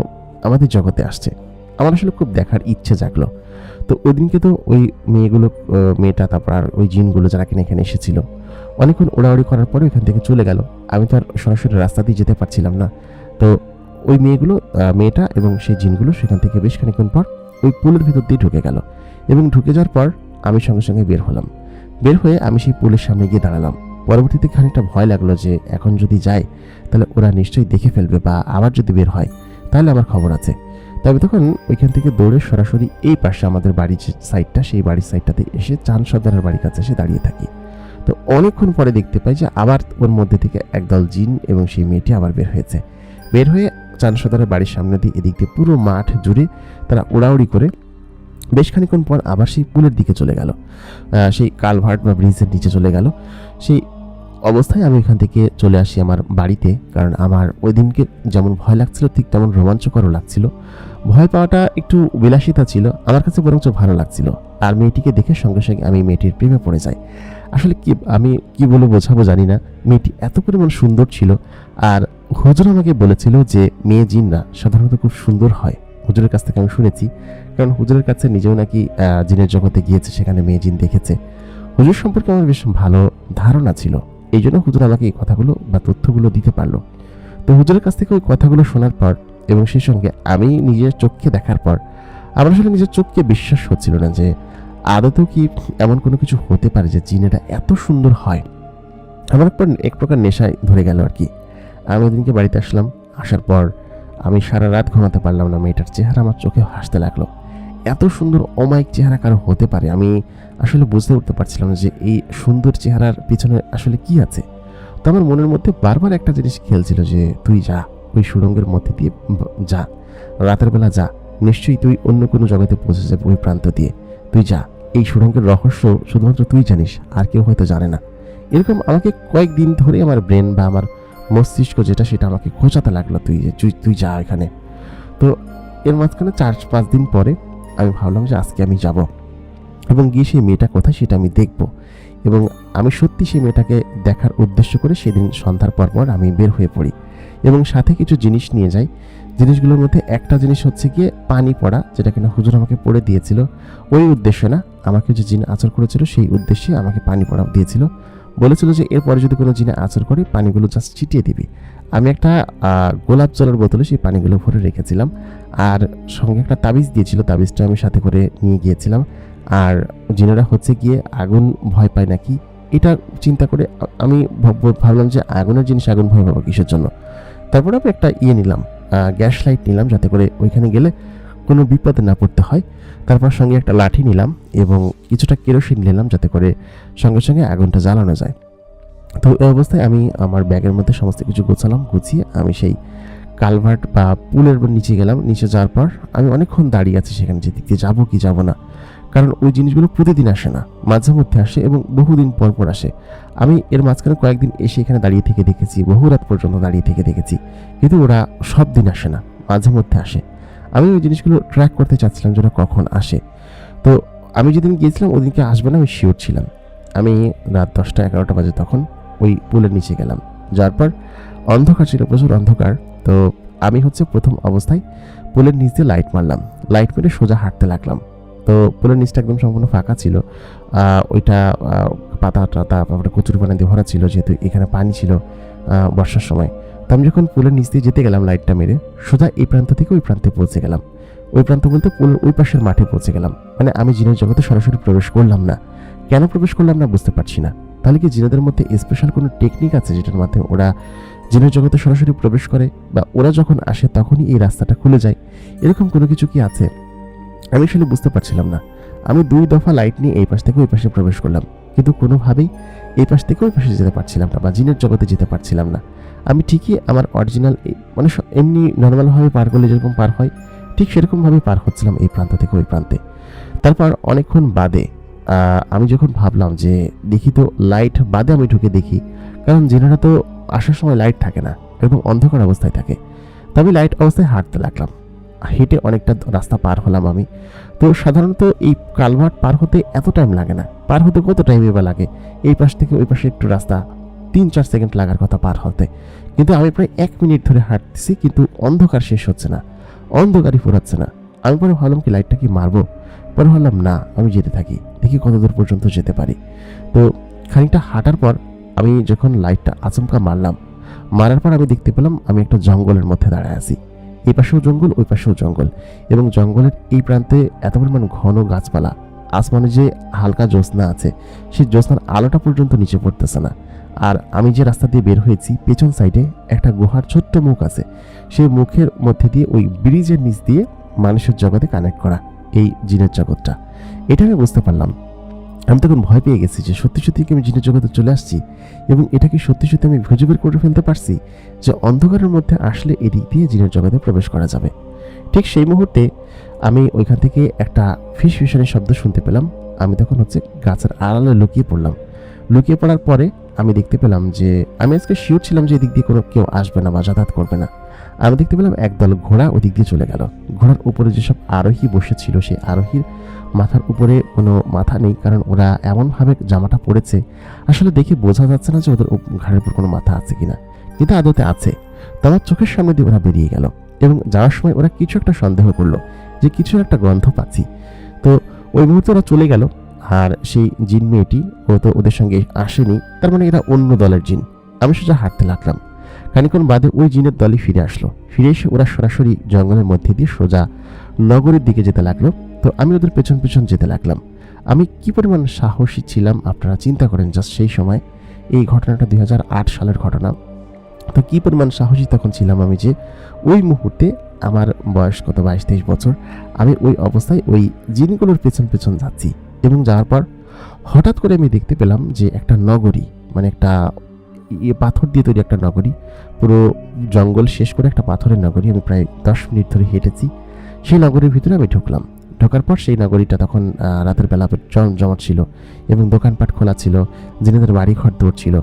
আমাদের জগতে আসছে। আমার আসলে খুব দেখার ইচ্ছে জাগলো। তো ওই দিনকে তো ওই মেয়েটা, তারপর আর ওই জিনগুলো যারা কিনা এখানে এসেছিল, অনেকক্ষণ ওড়াউড়ি করার পরে ওইখান থেকে চলে গেল। আমি তো আর সরাসরি রাস্তা দিয়ে যেতে পারছিলাম না। তো ওই মেয়েটা এবং সেই জিনগুলো সেখান থেকে বেশ খানিকক্ষণ পর ওই পুলের ভিতর দিয়ে ঢুকে গেল, এবং ঢুকে যাওয়ার পর আমি সঙ্গে সঙ্গে বের হলাম। বের হয়ে আমি সেই পুলের সামনে গিয়ে দাঁড়ালাম। পরবর্তীতে খানিকটা ভয় লাগলো যে এখন যদি যাই তাহলে ওরা নিশ্চয়ই দেখে ফেলবে, বা আবার যদি বের হয় তাহলে আমার খবর আছে। তবে তখন ওইখান থেকে দৌড়ে সরাসরি এই পাশে আমাদের বাড়ির যে সাইডটা, সেই বাড়ির সাইডটাতে এসে চাঁদ সর্দারের বাড়ির কাছে এসে দাঁড়িয়ে থাকি। তো অনেকক্ষণ পরে দেখতে পাই যে আবার ওর মধ্যে থেকে একদল জিন এবং সেই মেয়েটি আবার বের হয়েছে। বের হয়ে চানসদারের বাড়ির সামনে দিয়ে এদিক দিয়ে পুরো মাঠ জুড়ে তারা উড়াউড়ি করে বেশ খানিক্ষণ পর আবার সেই পুলের দিকে চলে গেল, সেই কালভার্ট বা ব্রিজের নিচে চলে গেল। সেই অবস্থায় আমি এখান থেকে চলে আসি আমার বাড়িতে, কারণ আমার ওই দিনকে যেমন ভয় লাগছিল ঠিক তেমন রোমাঞ্চকরও লাগছিল। ভয় পাওয়াটা একটু বিলাসিতা ছিল, আমার কাছে বরঞ্চ ভালো লাগছিল। আর মেয়েটিকে দেখে সঙ্গে সঙ্গে আমি মেয়েটির প্রেমে পড়ে যাই। আসলে আমি কি বলে বোঝাবো জানি না, মেয়েটি এত পরিমাণ সুন্দর ছিল। আর হুজুর আমাকে বলেছিল যে মেয়ে জিনরা সাধারণত খুব সুন্দর হয়, হুজুরের কাছ থেকে আমি শুনেছি। কারণ হুজুরের কাছে নিজেও নাকি জিনের জগতে গিয়েছে, সেখানে মেয়ে জিন দেখেছে। হুজুর সম্পর্কে আমার বেশ ভালো ধারণা ছিল, এই জন্য হুজুর আমাকে এই কথাগুলো বা তথ্যগুলো দিতে পারলো। তো হুজুরের কাছ থেকে ওই কথাগুলো শোনার পর এবং সেই সঙ্গে আমি নিজের চোখকে দেখার পর আমার আসলে নিজের চোখকে বিশ্বাস হচ্ছিল না যে আদতেও কি এমন কোনো কিছু হতে পারে যে জিনেরা এত সুন্দর হয়। আমার এক প্রকার নেশায় ধরে গেল আর কি। আমি ওদিনকে বাড়িতে আসলাম, আসার পর আমি সারা রাত ঘুমাতে পারলাম না। মেয়েটার চেহারা আমার চোখে হাসতে লাগলো। এত সুন্দর অমায়িক চেহারা কারো হতে পারে আমি আসলে বুঝতে উঠতে পারছিলাম না যে এই সুন্দর চেহারার পিছনে আসলে কি আছে। তো আমার মনের মধ্যে বারবার একটা জিনিস খেলছিল যে তুই যা, ওই সুড়ঙ্গের মধ্যে দিয়ে যা, রাতের বেলা যা, নিশ্চয়ই তুই অন্য কোনো জগতে পৌঁছে যাবে ওই প্রান্ত দিয়ে, তুই যা। এই সুড়ঙ্গের রহস্য শুধুমাত্র তুই জানিস, আর কেউ হয়তো জানে না। এরকম আমাকে কয়েকদিন ধরে আমার ব্রেন বা আমার মস্তিষ্ক যেটা সেটা আমাকে খোঁচাতে লাগলো, তুই যা এখানে। তো এর মাঝখানে 4-5 দিন পরে আমি ভাবলাম যে আজকে আমি যাব এবং গিয়ে সেই মেয়েটা কোথায় সেটা আমি দেখব। এবং আমি সত্যি সেই মেয়েটাকে দেখার উদ্দেশ্য করে সেদিন সন্ধ্যার পর আমি বের হয়ে পড়ি এবং সাথে কিছু জিনিস নিয়ে যাই। জিনিসগুলোর মধ্যে একটা জিনিস হচ্ছে গিয়ে পানি পড়া, যেটা কিনা হুজুর আমাকে পড়ে দিয়েছিল। ওই উদ্দেশ্যে না, আমাকে যে জিন আচর করেছিল সেই উদ্দেশ্যে আমাকে পানি পড়া দিয়েছিল। বলেছিল যে এরপরে যদি কোনো জিনে আচর করে পানিগুলো জাস্ট ছিটিয়ে দিবি। আমি একটা গোলাপ জলের বোতলে সেই পানিগুলো ভরে রেখেছিলাম, আর সঙ্গে একটা তাবিজ দিয়েছিল, তাবিজটা আমি সাথে করে নিয়ে গিয়েছিলাম। আর জিনেরা হচ্ছে গিয়ে আগুন ভয় পায় নাকি, এটা চিন্তা করে আমি ভাবলাম যে আগুনের জিনিস আগুন ভয় পাবো কিসের জন্য। তারপরে আমি একটা নিলাম, গ্যাস লাইট নিলাম, যাতে করে ওইখানে গেলে কোনো বিপদে না পড়তে হয়। তারপর সঙ্গে একটা লাঠি নিলাম এবং কিছুটা কেরোসিন নিলাম, যাতে করে সঙ্গে সঙ্গে আগুনটা জ্বালানো যায়। তো এই অবস্থায় আমি আমার ব্যাগের মধ্যে সমস্ত কিছু গোছালাম, গুছিয়ে আমি সেই কালভার্ট বা পুলের নিচে গেলাম। নিচে যাওয়ার পর আমি অনেকক্ষণ দাঁড়িয়ে আছি সেখানে, যে দিকে যাবো কি যাবো না, কারণ ওই জিনিসগুলো প্রতিদিন আসে না, মাঝে মধ্যে আসে এবং বহুদিন পর পর আসে। আমি এর মাঝখানে কয়েকদিন এসে এখানে দাঁড়িয়ে থেকে দেখেছি, বহু রাত পর্যন্ত দাঁড়িয়ে থেকে দেখেছি, কিন্তু ওরা সব দিন আসে না, মাঝে মধ্যে আসে। আমি ওই জিনিসগুলো ট্র্যাক করতে চাচ্ছিলাম যে ওরা কখন আসে। তো আমি যেদিন গিয়েছিলাম ওদিনকে আসবে না, আমি শিওর ছিলাম। আমি রাত 10টা-11টা বাজে তখন ওই পুলের নিচে গেলাম। যাওয়ার পর অন্ধকার ছিল, প্রচুর অন্ধকার। তো আমি হচ্ছে প্রথম অবস্থায় পুলের নিচ দিয়ে লাইট মারলাম, লাইট মেরে সোজা হাঁটতে লাগলাম। তো পুলের নিচটা একদম সম্পূর্ণ ফাঁকা ছিল, ওইটা পাতা টাতা তারপরে কচুরি পানা দিয়ে ভরা ছিল, যেহেতু এখানে পানি ছিল বর্ষার সময়। তো আমি যখন পুলের নিচ দিয়ে যেতে গেলাম লাইটটা মেরে, সোজা এই প্রান্ত থেকে ওই প্রান্তে পৌঁছে গেলাম। ওই প্রান্ত বলতে পুলের ওই পাশের মাঠে পৌঁছে গেলাম। মানে আমি জিনের জগতে সরাসরি প্রবেশ করলাম না। কেন প্রবেশ করলাম না বুঝতে পারছি না। তাহলে কি জিনেদের মধ্যে স্পেশাল কোনো টেকনিক আছে যেটার মাধ্যমে ওরা জিনের জগতে সরাসরি প্রবেশ করে, বা ওরা যখন আসে তখনই এই রাস্তাটা খুলে যায়, এরকম কোনো কিছু কি আছে? আমি আসলে বুঝতে পারছিলাম না। আমি 2 দফা লাইট নিয়ে এই পাশ থেকে ওই পাশে প্রবেশ করলাম, কিন্তু কোনোভাবেই এই পাশ থেকে ওই পাশে যেতে পারছিলাম না, বা জিনের জগতে যেতে পারছিলাম না। আমি ঠিকই আমার অরিজিনাল মানে এমনি নর্মালভাবে পার করলে যেরকম পার হয় ঠিক সেরকমভাবে পার হচ্ছিলাম এই প্রান্ত থেকে ওই প্রান্তে। তারপর অনেকক্ষণ বাদে আমি যখন ভাবলাম যে দেখি তো লাইট বাদে আমি ঢুকে দেখি, কারণ জিনেরা তো আসার সময় লাইট থাকে না, একদম অন্ধকার অবস্থায় থাকে। তো আমি লাইট অবস্থায় হাঁটতে লাগলাম, হেঁটে অনেকটা রাস্তা পার হলাম আমি। তো সাধারণত এই কালভার্ট পার হতে এত টাইম লাগে না, পার হতে কত টাইম এবার লাগে? এই পাশ থেকে ওই পাশে একটু রাস্তা 3-4 সেকেন্ড লাগার কথা পার হতে, কিন্তু আমি প্রায় 1 মিনিট ধরে হাঁটতেছি, কিন্তু অন্ধকার শেষ হচ্ছে না, অন্ধকারই ফুরাচ্ছে না। আমি পরে ভাবলাম কি লাইটটা কি মারবো, পরে ভাবলাম না, আমি যেতে থাকি, দেখি কত দূর পর্যন্ত যেতে পারি। তো খানিকটা হাঁটার পর আমি যখন লাইটটা আচমকা মারার পর আমি দেখতে পেলাম আমি একটা জঙ্গলের মধ্যে দাঁড়ায় আছি। এই পাশেও জঙ্গল, ওই পাশেও জঙ্গল, এবং জঙ্গলের এই প্রান্তে এত পরিমাণ ঘন গাছপালা, আসমানে যে হালকা জ্যোৎস্না আছে সেই জ্যোৎস্নার আলোটা পর্যন্ত নিচে পড়তেছে না। আর আমি যে রাস্তা দিয়ে বের হয়েছি পেছন সাইডে একটা গুহার ছোট্ট মুখ আছে, সেই মুখের মধ্যে দিয়ে ওই ব্রিজের নিচ দিয়ে মানুষের জগতে কানেক্ট করা এই জিনের জগৎটা। এটা আমি বুঝতে পারলাম। আমি তখন ভয় পেয়ে গেছি যে সত্যি সত্যি কি আমি জিনের জগতে চলে আসছি, এবং এটা কি সত্যি সত্যি আমি খুঁজে বের করে ফেলতে পারছি যে অন্ধকারের মধ্যে আসলে এদিক দিয়ে জিনের জগতে প্রবেশ করা যাবে। ঠিক সেই মুহূর্তে আমি ওইখান থেকে একটা ফিসফিসানের শব্দ শুনতে পেলাম। আমি তখন গাছের আড়ালে লুকিয়ে পড়লাম। লুকিয়ে পড়ার পরে আমি দেখতে পেলাম যে আমি আজকে শিওর ছিলাম যে এদিক দিয়ে কোনো কেউ আসবে না বা যাতায়াত করবে না। আমি দেখতে পেলাম একদল ঘোড়া ওদিক দিয়ে চলে গেল। ঘোড়ার উপরে যেসব আরোহী বসেছিল সেই আরোহীর মাথার উপরে কোনো মাথা নেই, কারণ ওরা এমনভাবে জামাটা পরেছে আসলে দেখে বোঝা যাচ্ছে না যে ওদের ঘাড়ের উপর কোনো মাথা আছে কিনা, কিন্তু আদতে আছে। তো আমার চোখের সামনে দিয়ে ওরা বেরিয়ে গেল, এবং যাওয়ার সময় ওরা কিছু একটা সন্দেহ করলো যে কিছু একটা গন্ধ পাচ্ছি। তো ওই মুহূর্তে ওরা চলে গেল। আর সেই জিন মেয়েটি ও তো ওদের সঙ্গে আসেনি, তার মানে এরা অন্য দলের জিন। আমি সোজা হাঁটতে লাগলাম। খানিকক্ষণ বাদে ওই জিনের দলই ফিরে আসলো। ফিরে এসে ওরা সরাসরি জঙ্গলের মধ্যে দিয়ে সোজা নগরের দিকে যেতে লাগলো। তো আমি ওদের পেছন পেছন যেতে লাগলাম। আমি কি পরিমাণ সাহসী ছিলাম আপনারা চিন্তা করেন। জাস্ট সেই সময় এই ঘটনাটা 2008 সালের ঘটনা। তো কি পরিমাণ সাহসী তখন ছিলাম আমি, যে ওই মুহূর্তে আমার বয়স কত 22-23 বছর, আমি ওই অবস্থায় ওই জিনগুলোর পেছন পেছন যাচ্ছি। এবং যাওয়ার পর হঠাৎ করে আমি দেখতে পেলাম যে একটা নগরী, মানে একটা পাথর দিয়ে তৈরি একটা নগরী, পুরো জঙ্গল শেষ করে একটা পাথরের নগরী। আমি প্রায় 10 মিনিট ধরে হেঁটেছি। সেই নগরীর ভিতরে আমি ঢুকলাম। ঢোকার পর সেই নগরীটা তখন রাতের বেলা জমজমাট ছিল, এবং দোকানপাট খোলা ছিল, জিনেদের বাড়ি ঘর দৌড় ছিল।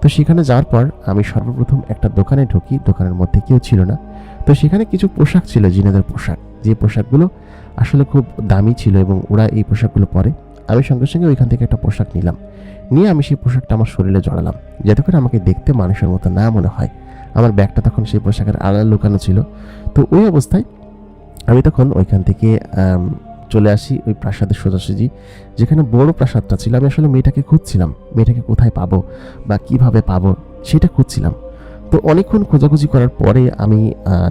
তো সেখানে যাওয়ার পর আমি সর্বপ্রথম একটা দোকানে ঢুকি। দোকানের মধ্যে কেউ ছিল না। তো সেখানে কিছু পোশাক ছিল, জিনেদের পোশাক, যে পোশাকগুলো আসলে খুব দামি ছিল এবং ওরা এই পোশাকগুলো পরে। আমি সঙ্গে সঙ্গে ওইখান থেকে একটা পোশাক নিলাম। নিয়ে আমি সেই পোশাকটা আমার শরীরে জড়ালাম, যাতে করে আমাকে দেখতে মানুষের মতো না মনে হয়। আমার ব্যাগটা তখন সেই পোশাকের আড়ালে লুকানো ছিল। তো ওই অবস্থায় আমি তখন ওইখান থেকে চলে আসি ওই প্রাসাদের সোজাসুজি, যেখানে বড় প্রাসাদটা ছিল। আমি আসলে মেয়েটাকে খুঁজছিলাম, মেয়েটাকে কোথায় পাবো বা কিভাবে পাবো সেটা খুঁজছিলাম। তো অনেকক্ষণ খোঁজাখুঁজি করার পরে আমি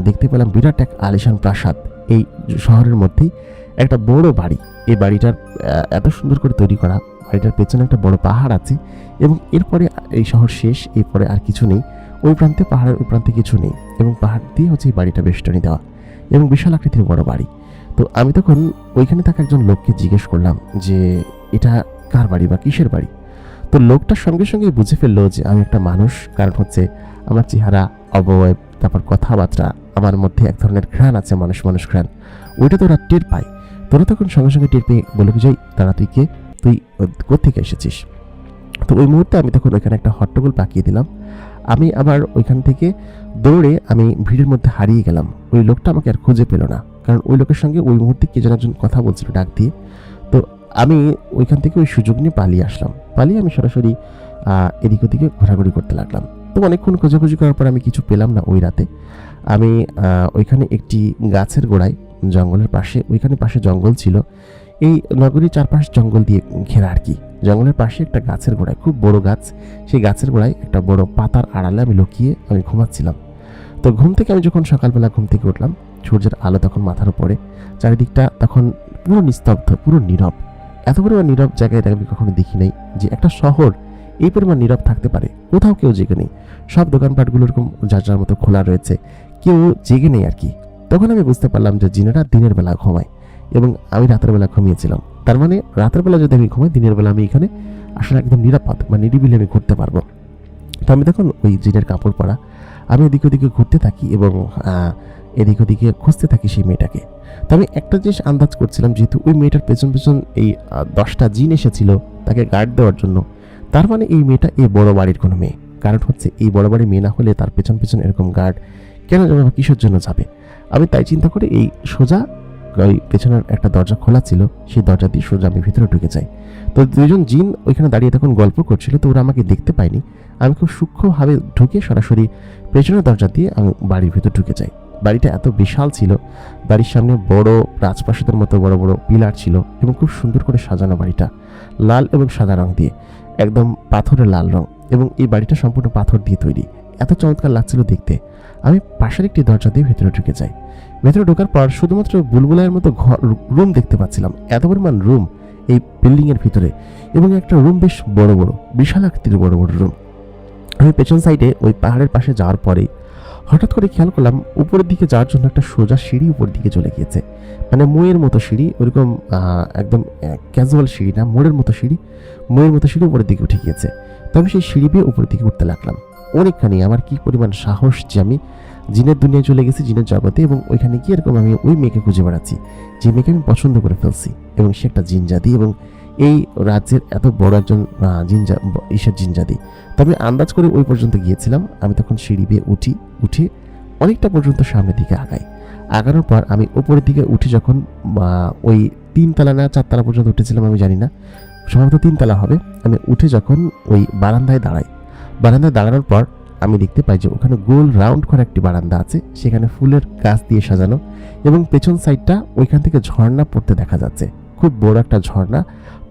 দেখতে পেলাম বিরাট এক আলিশান প্রাসাদ। এই শহরের মধ্যেই একটা বড় বাড়ি। এই বাড়িটার এত সুন্দর করে তৈরি করা। বাড়িটার পেছনে একটা বড় পাহাড় আছে, এবং এরপরে এই শহর শেষ, এরপরে আর কিছু নেই। ওই প্রান্তে পাহাড়ের ওই প্রান্তে কিছু নেই, এবং পাহাড় দিয়ে এই বাড়িটা বেষ্টনী দেওয়া, এবং বিশাল আকৃতির বড় বাড়ি। তো আমি তখন ওইখানে থাকা একজন লোককে জিজ্ঞেস করলাম যে এটা কার বাড়ি বা কিসের বাড়ি। তো লোকটার সঙ্গে সঙ্গে বুঝে ফেললো যে আমি একটা মানুষ, কারণ আমার চেহারা, অবয়ব, তারপর কথাবার্তা, আমার মধ্যে এক ধরনের ঘ্রাণ আছে, মানুষ মানুষ ঘ্রাণ। ওইটা তো ওরা টের পায়। তোরা তখন সঙ্গে সঙ্গে টের পেয়ে বলে যাই তারা তুই কে, তুই কোত্থেকে এসেছিস। তো ওই মুহূর্তে আমি তখন ওইখানে একটা হট্টগোল পাকিয়ে দিলাম। আমি আবার ওইখান থেকে দৌড়ে আমি ভিড়ের মধ্যে হারিয়ে গেলাম। ওই লোকটা আমাকে আর খুঁজে পেল না, কারণ ওই লোকের সঙ্গে ওই মুহূর্তে কে যেন একজন কথা বলছিল ডাক দিয়ে। তো আমি ওইখান থেকে ওই সুযোগ নিয়ে পালিয়ে আসলাম। পালিয়ে আমি সরাসরি এদিক ওদিকে ঘোরাঘুরি করতে লাগলাম। তো অনেকক্ষণ খোঁজাখুঁজি করার পর আমি কিছু পেলাম না ওই রাতে। আমি ওইখানে একটি গাছের গোড়ায়, জঙ্গলের পাশে, ওইখানে পাশে জঙ্গল ছিল, এই নগরীর চারপাশ জঙ্গল দিয়ে ঘেরা আর কি। জঙ্গলের পাশে একটা গাছের গোড়ায়, খুব বড় গাছ, সেই গাছের গোড়ায় একটা বড় পাতার আড়ালে আমি লুকিয়ে আমি ঘুমাচ্ছিলাম। তো ঘুম থেকে আমি যখন সকালবেলা ঘুম থেকে উঠলাম, সূর্যের আলো তখন মাথার উপরে, চারিদিকটা তখন পুরো নিস্তব্ধ, পুরো নীরব। এত পরিমাণ নীরব জায়গায় আমি কখনো দেখি নাই যে একটা শহর এই পরিমাণ নীরব থাকতে পারে। কোথাও কেউ জেগে নেই, সব দোকানপাটগুলো এরকম যার যার মতো খোলা রয়েছে, কেউ জেগে নেই আর কি। তখন আমি বুঝতে পারলাম যে জিনেরা দিনের বেলা ঘুমায়, এবং আমি রাতের বেলা ঘুমিয়েছিলাম। তার মানে রাতের বেলা যদি আমি ঘুমাই, দিনের বেলা আমি এখানে আসলে একদম নিরাপদ বা নিরিবিলি আমি ঘুরতে পারবো। তো আমি তখন ওই জিনের কাপড় পরা, আমি এদিক ওদিকে ঘুরতে থাকি এবং এদিক ওদিকে খুঁজতে থাকি সেই মেয়েটাকে। তো আমি একটা জিনিস আন্দাজ করছিলাম, যেহেতু ওই মেয়েটার পেছন পেছন এই 10টা জিন এসেছিল তাকে গার্ড দেওয়ার জন্য, তার মানে এই মেয়েটা এই বড় বাড়ির কোনো মেয়ে। কারণ এই বড় বাড়ির মেয়ে না হলে তার পেছন পেছন এরকম গার্ড কেন যাবে বা কিসের জন্য যাবে। আমি তাই চিন্তা করে এই সোজা ওই পেছনের একটা দরজা খোলা ছিল, সেই দরজা দিয়ে সোজা আমি ভিতরে ঢুকে যাই। তো দুজন জিন ওইখানে দাঁড়িয়ে তখন গল্প করছিল, তো ওরা আমাকে দেখতে পায়নি। আমি খুব সূক্ষ্মভাবে ঢুকে সরাসরি পেছনের দরজা দিয়ে আমি বাড়ির ভিতর ঢুকে যাই। বাড়িটা এত বিশাল ছিল, বাড়ির সামনে বড় রাজপ্রাসাদের মতো বড় বড় পিলার ছিল, এবং খুব সুন্দর করে সাজানো বাড়িটা, লাল এবং সাদা রং দিয়ে, একদম পাথরের লাল রং, এবং এই বাড়িটা সম্পূর্ণ পাথর দিয়ে তৈরি। এত চমৎকার লাগছিল দেখতে। আমি পাশের একটি দরজা দিয়ে ভেতরে ঢুকে যাই। ভেতরে ঢোকার পর শুধুমাত্র বুলবুলাইয়ের মতো রুম দেখতে পাচ্ছিলাম, এত পরিমাণ রুম এই বিল্ডিং এর ভিতরে, এবং একটা রুম বেশ বড় বড়, বিশাল আকৃতির বড় বড় রুম। আমি পেছন সাইডে ওই পাহাড়ের পাশে যাওয়ার পরেই হঠাৎ করে খেয়াল করলাম উপরের দিকে যাওয়ার জন্য একটা সোজা সিঁড়ি উপর দিকে চলে গিয়েছে। মানে মোয়ের মতো সিঁড়ি, ওরকম একদম ক্যাজুয়াল সিঁড়ি না, মোড়ের মতো সিঁড়ি, মোয়ের মতো সিঁড়ি উপরের দিকে উঠে গিয়েছে। তবে সেই সিঁড়ি বেয়ে উপরের দিকে উঠতে লাগলাম। অনেকখানি আমার কি পরিমাণ সাহস যে আমি জিনের দুনিয়ায় চলে গেছি, জিনের জগতে, এবং ওইখানে গিয়ে এরকম আমি ওই মেয়েকে খুঁজে বেড়াচ্ছি যে মেয়েকে আমি পছন্দ করে ফেলছি, এবং সে একটা জিনজাতি, এবং এই রাজ্যের এত বড় একজন ঈশ্বর জিনজাতি। তবে আন্দাজ করে ওই পর্যন্ত গিয়েছিলাম। আমি তখন সিঁড়ি বেয়ে উঠে অনেকটা পর্যন্ত সামনের দিকে আগানোর পর আমি উপরের দিকে উঠে যখন ওই 3 তলা না 4 তলা পর্যন্ত উঠেছিলাম, আমি জানি না, সম্ভবত 3 তলা হবে। আমি উঠে যখন ওই বারান্দায় দাঁড়ানোর পর আমি দেখতে পাই যে ওখানে গোল রাউন্ড করে একটি বারান্দা আছে, সেখানে ফুলের গাছ দিয়ে সাজানো, এবং পেছন সাইডটা ওইখান থেকে ঝর্ণা পড়তে দেখা যাচ্ছে। খুব বড় একটা ঝর্ণা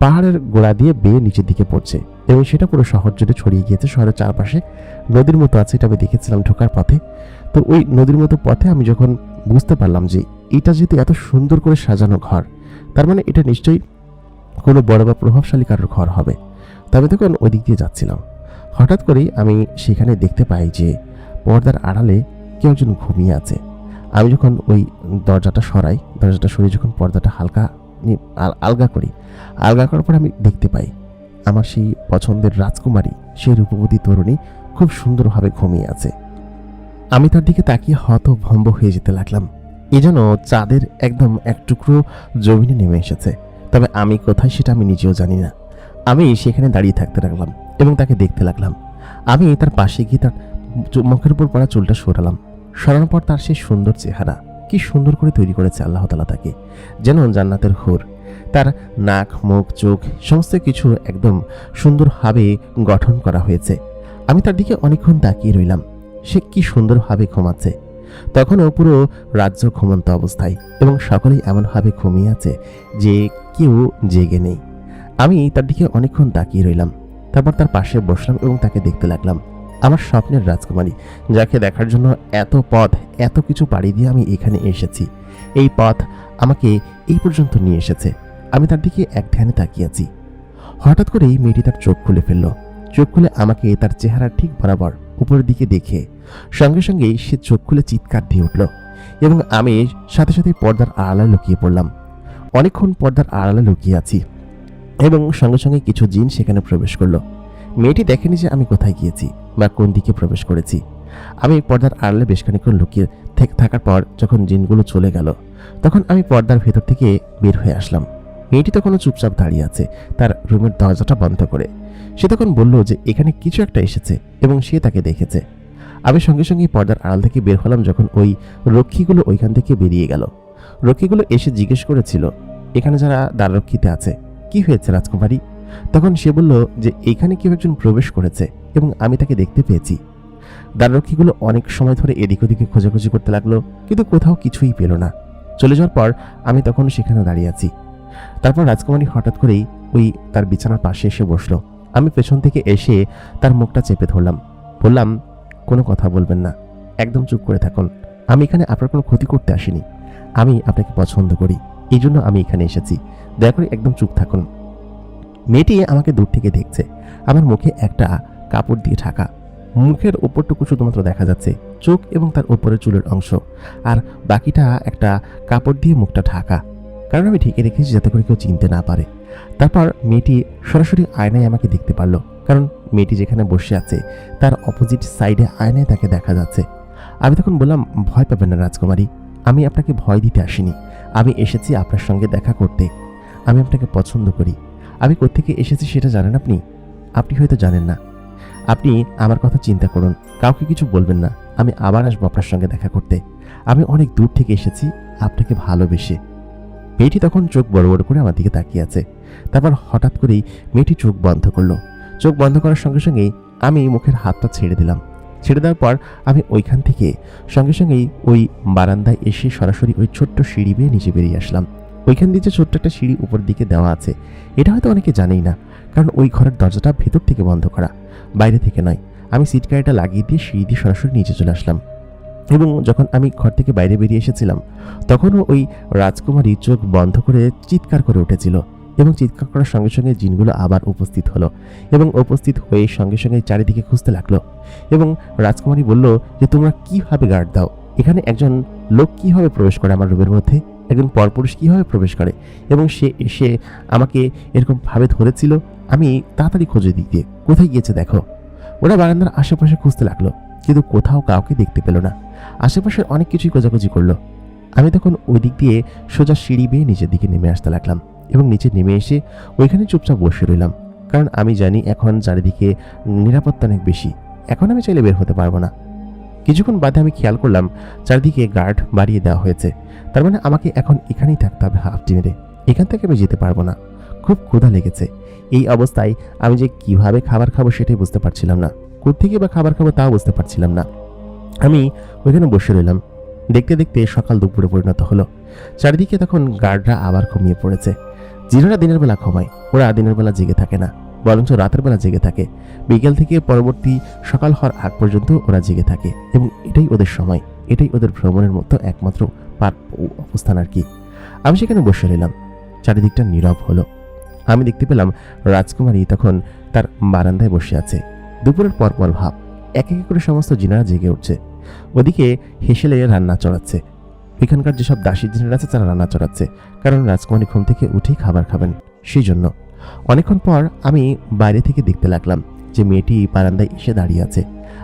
পাহাড়ের গোড়া দিয়ে বেয়ে নিচের দিকে পড়ছে, এবং সেটা পুরো শহর জুড়ে ছড়িয়ে গিয়েছে। শহরের চারপাশে নদীর মতো আছে, এটা আমি দেখেছিলাম ঢোকার পথে। তো ওই নদীর মতো পথে আমি যখন বুঝতে পারলাম যে এটা যেহেতু এত সুন্দর করে সাজানো ঘর, তার মানে এটা নিশ্চয়ই কোনো বড় বা প্রভাবশালী কারোর ঘর হবে। তবে তখন ওই দিক দিয়ে যাচ্ছিলাম, হঠাৎ করেই আমি সেখানে দেখতে পাই যে পর্দার আড়ালে কেউ একজন ঘুমিয়ে আছে। আমি যখন ওই দরজাটা সরিয়ে যখন পর্দাটা হালকা আলগা করার পর আমি দেখতে পাই আমার সেই পছন্দের রাজকুমারী, সেই রূপবতী তরুণী খুব সুন্দরভাবে ঘুমিয়ে আছে। আমি তার দিকে তাকিয়ে হতভম্ব হয়ে যেতে লাগলাম। এ যেন চাঁদের একদম এক টুকরো জমিনে নেমে এসেছে। তবে আমি কোথায় সেটা আমি নিজেও জানি না। আমি সেখানে দাঁড়িয়ে থাকতে লাগলাম এবং তাকে দেখতে লাগলাম। আমি তার পাশে গিয়ে তার মুখের উপর পড়া চুলটা সরানোর পর তার সেই সুন্দর চেহারা, কি সুন্দর করে তৈরি করেছে আল্লাহ তাআলা তাকে, যেন জান্নাতের হুর। তার নাক, মুখ, চোখ সমস্ত কিছু একদম সুন্দরভাবে গঠন করা হয়েছে। আমি তার দিকে অনেকক্ষণ তাকিয়ে রইলাম। সে কি সুন্দরভাবে ঘুমাচ্ছে। তখনও পুরো রাজ্য ঘুমন্ত অবস্থায়, এবং সকলেই এমনভাবে ঘুমিয়ে আছে যে কেউ জেগে নেই। আমি তার দিকে অনেকক্ষণ তাকিয়ে রইলাম। তারপর তার পাশে বসলাম এবং তাকে দেখতে লাগলাম। আমার স্বপ্নের রাজকুমারী, যাকে দেখার জন্য এত পথ, এত কিছু পাড়ি দিয়ে আমি এখানে এসেছি। এই পথ আমাকে এই পর্যন্ত নিয়ে এসেছে। আমি তার দিকে এক ধ্যানে তাকিয়ে আছি। হঠাৎ করেই মেয়েটি তার চোখ খুলে ফেলল। চোখ খুলে আমাকে তার চেহারা ঠিক বরাবর উপরের দিকে দেখে সঙ্গে সঙ্গেই সে চোখ খুলে চিৎকার দিয়ে উঠল, এবং আমি সাথে সাথে পর্দার আড়ালে লুকিয়ে পড়লাম। অনেকক্ষণ পর্দার আড়ালে লুকিয়ে আছি, এবং সঙ্গে সঙ্গে কিছু জিন সেখানে প্রবেশ করলো। মেয়েটি দেখেনি যে আমি কোথায় গিয়েছি বা কোন দিকে প্রবেশ করেছি। আমি পর্দার আড়ালে বেশ খানিকক্ষণ লুকিয়ে থাকার পর যখন জিনগুলো চলে গেল, তখন আমি পর্দার ভেতর থেকে বের হয়ে আসলাম। মেয়েটি তখনও চুপচাপ দাঁড়িয়ে আছে, তার রুমের দরজাটা বন্ধ করে। সে তখন বলল যে এখানে কিছু একটা এসেছে এবং সে তাকে দেখেছে। আমি সঙ্গে সঙ্গে পর্দার আড়াল থেকে বের হলাম। যখন ওই রক্ষীগুলো ওইখান থেকে বেরিয়ে গেল, রক্ষীগুলো এসে জিজ্ঞেস করেছিল এখানে যারা দ্বাররক্ষীতে আছে, কি হয়েছে রাজকুমারী? তখন সে বলল যে এখানে কেউ একজন প্রবেশ করেছে এবং আমি তাকে দেখতে পেয়েছি। দ্বাররক্ষীগুলো অনেক সময় ধরে এদিক ওদিকে খোঁজাখুঁজি করতে লাগলো, কিন্তু কোথাও কিছুই পেল না। চলে যাওয়ার পর আমি তখন সেখানে দাঁড়িয়ে আছি। তারপর রাজকুমারী হঠাৎ করেই ওই তার বিছানার পাশে এসে বসলো। আমি পেছন থেকে এসে তার মুখটা চেপে ধরলাম, বললাম কোনো কথা বলবেন না, একদম চুপ করে থাকুন। আমি এখানে আপনার কোনো ক্ষতি করতে আসিনি। আমি আপনাকে পছন্দ করি, এই জন্য আমি এখানে এসেছি। দয়া করে একদম চুপ থাকুন। মেয়েটি আমাকে দূর থেকে দেখছে। আমার মুখে একটা কাপড় দিয়ে ঢাকা, মুখের ওপরটুকু শুধুমাত্র দেখা যাচ্ছে, চোখ এবং তার ওপরের চুলের অংশ, আর বাকিটা একটা কাপড় দিয়ে মুখটা ঢাকা, কারণ আমি ঢেকে রেখেছি যাতে করে কেউ চিনতে না পারে। তারপর মেয়েটি সরাসরি আয়নায় আমাকে দেখতে পারলো, কারণ মেয়েটি যেখানে বসে আছে তার অপোজিট সাইডে আয়নায় তাকে দেখা যাচ্ছে। আমি তখন বললাম, ভয় পাবেন না রাজকুমারী, আমি আপনাকে ভয় দিতে আসিনি। আমি এসেছি আপনার সঙ্গে দেখা করতে। আমি আপনাকে পছন্দ করি। আমি কোত্থেকে এসেছি সেটা জানেন আপনি? আপনি হয়তো জানেন না। আপনি আমার কথা চিন্তা করুন, কাউকে কিছু বলবেন না। আমি আবার আসবো আপনার সঙ্গে দেখা করতে। আমি অনেক দূর থেকে এসেছি আপনাকে ভালোবেসে। মেয়েটি তখন চোখ বড় বড় করে আমার দিকে তাকিয়ে আছে। তারপর হঠাৎ করেই মেয়েটি চোখ বন্ধ করলো। চোখ বন্ধ করার সঙ্গে সঙ্গেই আমি মুখের হাতটা ছেড়ে দিলাম। ছেড়ে দেওয়ার পর আমি ওইখান থেকে সঙ্গে সঙ্গেই ওই বারান্দায় এসে সরাসরি ওই ছোট্ট সিঁড়ি বেয়ে নিচে বেরিয়ে আসলাম। ওইখান দিয়ে যে ছোট্ট একটা সিঁড়ি উপর দিকে দেওয়া আছে, এটা হয়তো অনেকে জানেই না, কারণ ওই ঘরের দরজাটা ভেতর থেকে বন্ধ করা, বাইরে থেকে নয়। আমি সিট গাড়িটা লাগিয়ে দিয়ে সিঁড়ি দিয়ে সরাসরি নিচে চলে আসলাম, এবং যখন আমি ঘর থেকে বাইরে বেরিয়ে এসেছিলাম তখনও ওই রাজকুমারী চোখ বন্ধ করে চিৎকার করে উঠেছিল এবং চিৎকার করার সঙ্গে সঙ্গে জিনগুলো আবার উপস্থিত হলো এবং উপস্থিত হয়ে সঙ্গে সঙ্গে চারিদিকে খুঁজতে লাগলো। এবং রাজকুমারী বলল যে তোমরা কিভাবে গার্ড দাও, এখানে একজন লোক কিভাবে প্রবেশ করে আমার রুমের মধ্যে, একজন পরপুরুষ কিভাবে প্রবেশ করে, এবং সে এসে আমাকে এরকম ভাবে ধরেছিল। আমি তাড়াতাড়ি খোঁজে দিতে, কোথায় গিয়েছে দেখো। ওরা বারান্দার আশেপাশে খুঁজতে লাগলো, কিন্তু কোথাও কাউকে দেখতে পেল না। আশেপাশের অনেক কিছুই খোঁজাখুঁজি করলো। আমি তখন ওই দিক দিয়ে সোজা সিঁড়ি বেয়ে নিচের দিকে নেমে আসতে লাগলাম এবং নিচে নেমে এসে ওইখানে চুপচাপ বসে রইলাম, কারণ আমি জানি এখন চারিদিকে নিরাপত্তা অনেক বেশি, এখন আমি চাইলে বের হতে পারবো না। কিছুক্ষণ বাদে আমি খেয়াল করলাম চারিদিকে গার্ড বাড়িয়ে দেওয়া হয়েছে, তার মানে আমাকে এখন এখানেই থাকতে হবে হাফ ডিনারে, এখান থেকে আমি যেতে পারবো না। খুব ক্ষুধা লেগেছে। এই অবস্থায় আমি যে কিভাবে খাবার খাবো সেটাই বুঝতে পারছিলাম না, কোত্থেকে বা খাবার খাবো তাও বুঝতে পারছিলাম না। আমি ওইখানে বসে রইলাম। দেখতে দেখতে সকাল দুপুরে পরিণত হলো। চারিদিকে তখন গার্ডরা আবার ঘুমিয়ে পড়েছে। জিনেরা দিনের বেলা ঘুমায়, ওরা দিনের বেলা জেগে থাকে না, বরঞ্চ রাতের বেলা জেগে থাকে। বিকেল থেকে পরবর্তী সকাল হওয়ার আগ পর্যন্ত ওরা জেগে থাকে এবং এটাই ওদের সময়, এটাই ওদের ভ্রমণের মতো একমাত্র অবস্থান আর কি। আমি সেখানে বসে রইলাম। চারিদিকটা নীরব হলো। আমি দেখতে পেলাম রাজকুমারী তখন তার বারান্দায় বসে আছে। দুপুরের পরপর ভাব, এক এক করে সমস্ত জিনারা জেগে উঠছে। ওদিকে হেসেলে রান্না চড়াচ্ছে। এখানকার যেসব দাসী জিনেরা আছে তারা রান্না চড়াচ্ছে, কারণ রাজকুমারী ঘুম থেকে উঠেই খাবার খাবেন সেই জন্য। অনেকক্ষণ পর আমি বাইরে থেকে দেখতে লাগলাম যে মেয়েটি বারান্দায় এসে দাঁড়িয়ে আছে।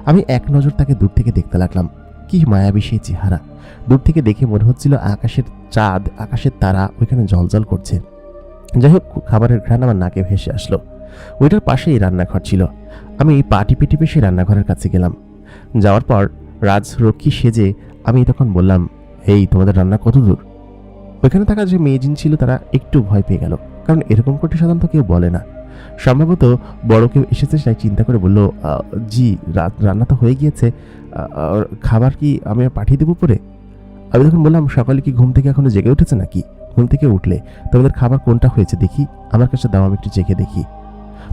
আমি এক নজর তাকে দূর থেকে দেখতে লাগলাম। কি মায়াবী সেই চেহারা! দূর থেকে দেখে মনে হচ্ছিল আকাশের চাঁদ, আকাশের তারা ওইখানে জ্বলজ্বল করছে। যাই হোক, খাবারের ঘ্রাণ আমার নাকে ভেসে আসলো। ওইটার পাশেই রান্নাঘর ছিল। আমি পা টিপে টিপে সেই রান্নাঘরের কাছে গেলাম। যাওয়ার পর রাজরক্ষী সেজে আমি তখন বললাম, এই তোমাদের রান্না কত দূর? ওইখানে থাকা যে মেয়ে জিন ছিল তারা একটু ভয় পেয়ে গেল, কারণ এরকম করতে সাধারণত কেউ বলে না। সম্ভবত বড় কেউ এসেছে, তাই চিন্তা করে বলল, জি রান্না তো হয়ে গিয়েছে, খাবার কি আমি পাঠিয়ে দেবো পরে? আমি তখন বললাম, সকালে কি ঘুম থেকে এখনো জেগে উঠেছে নাকি? ঘুম থেকে উঠলে তোমাদের খাবার কোনটা হয়েছে দেখি, আমার কাছে দাও, আমি একটু চেখে দেখি।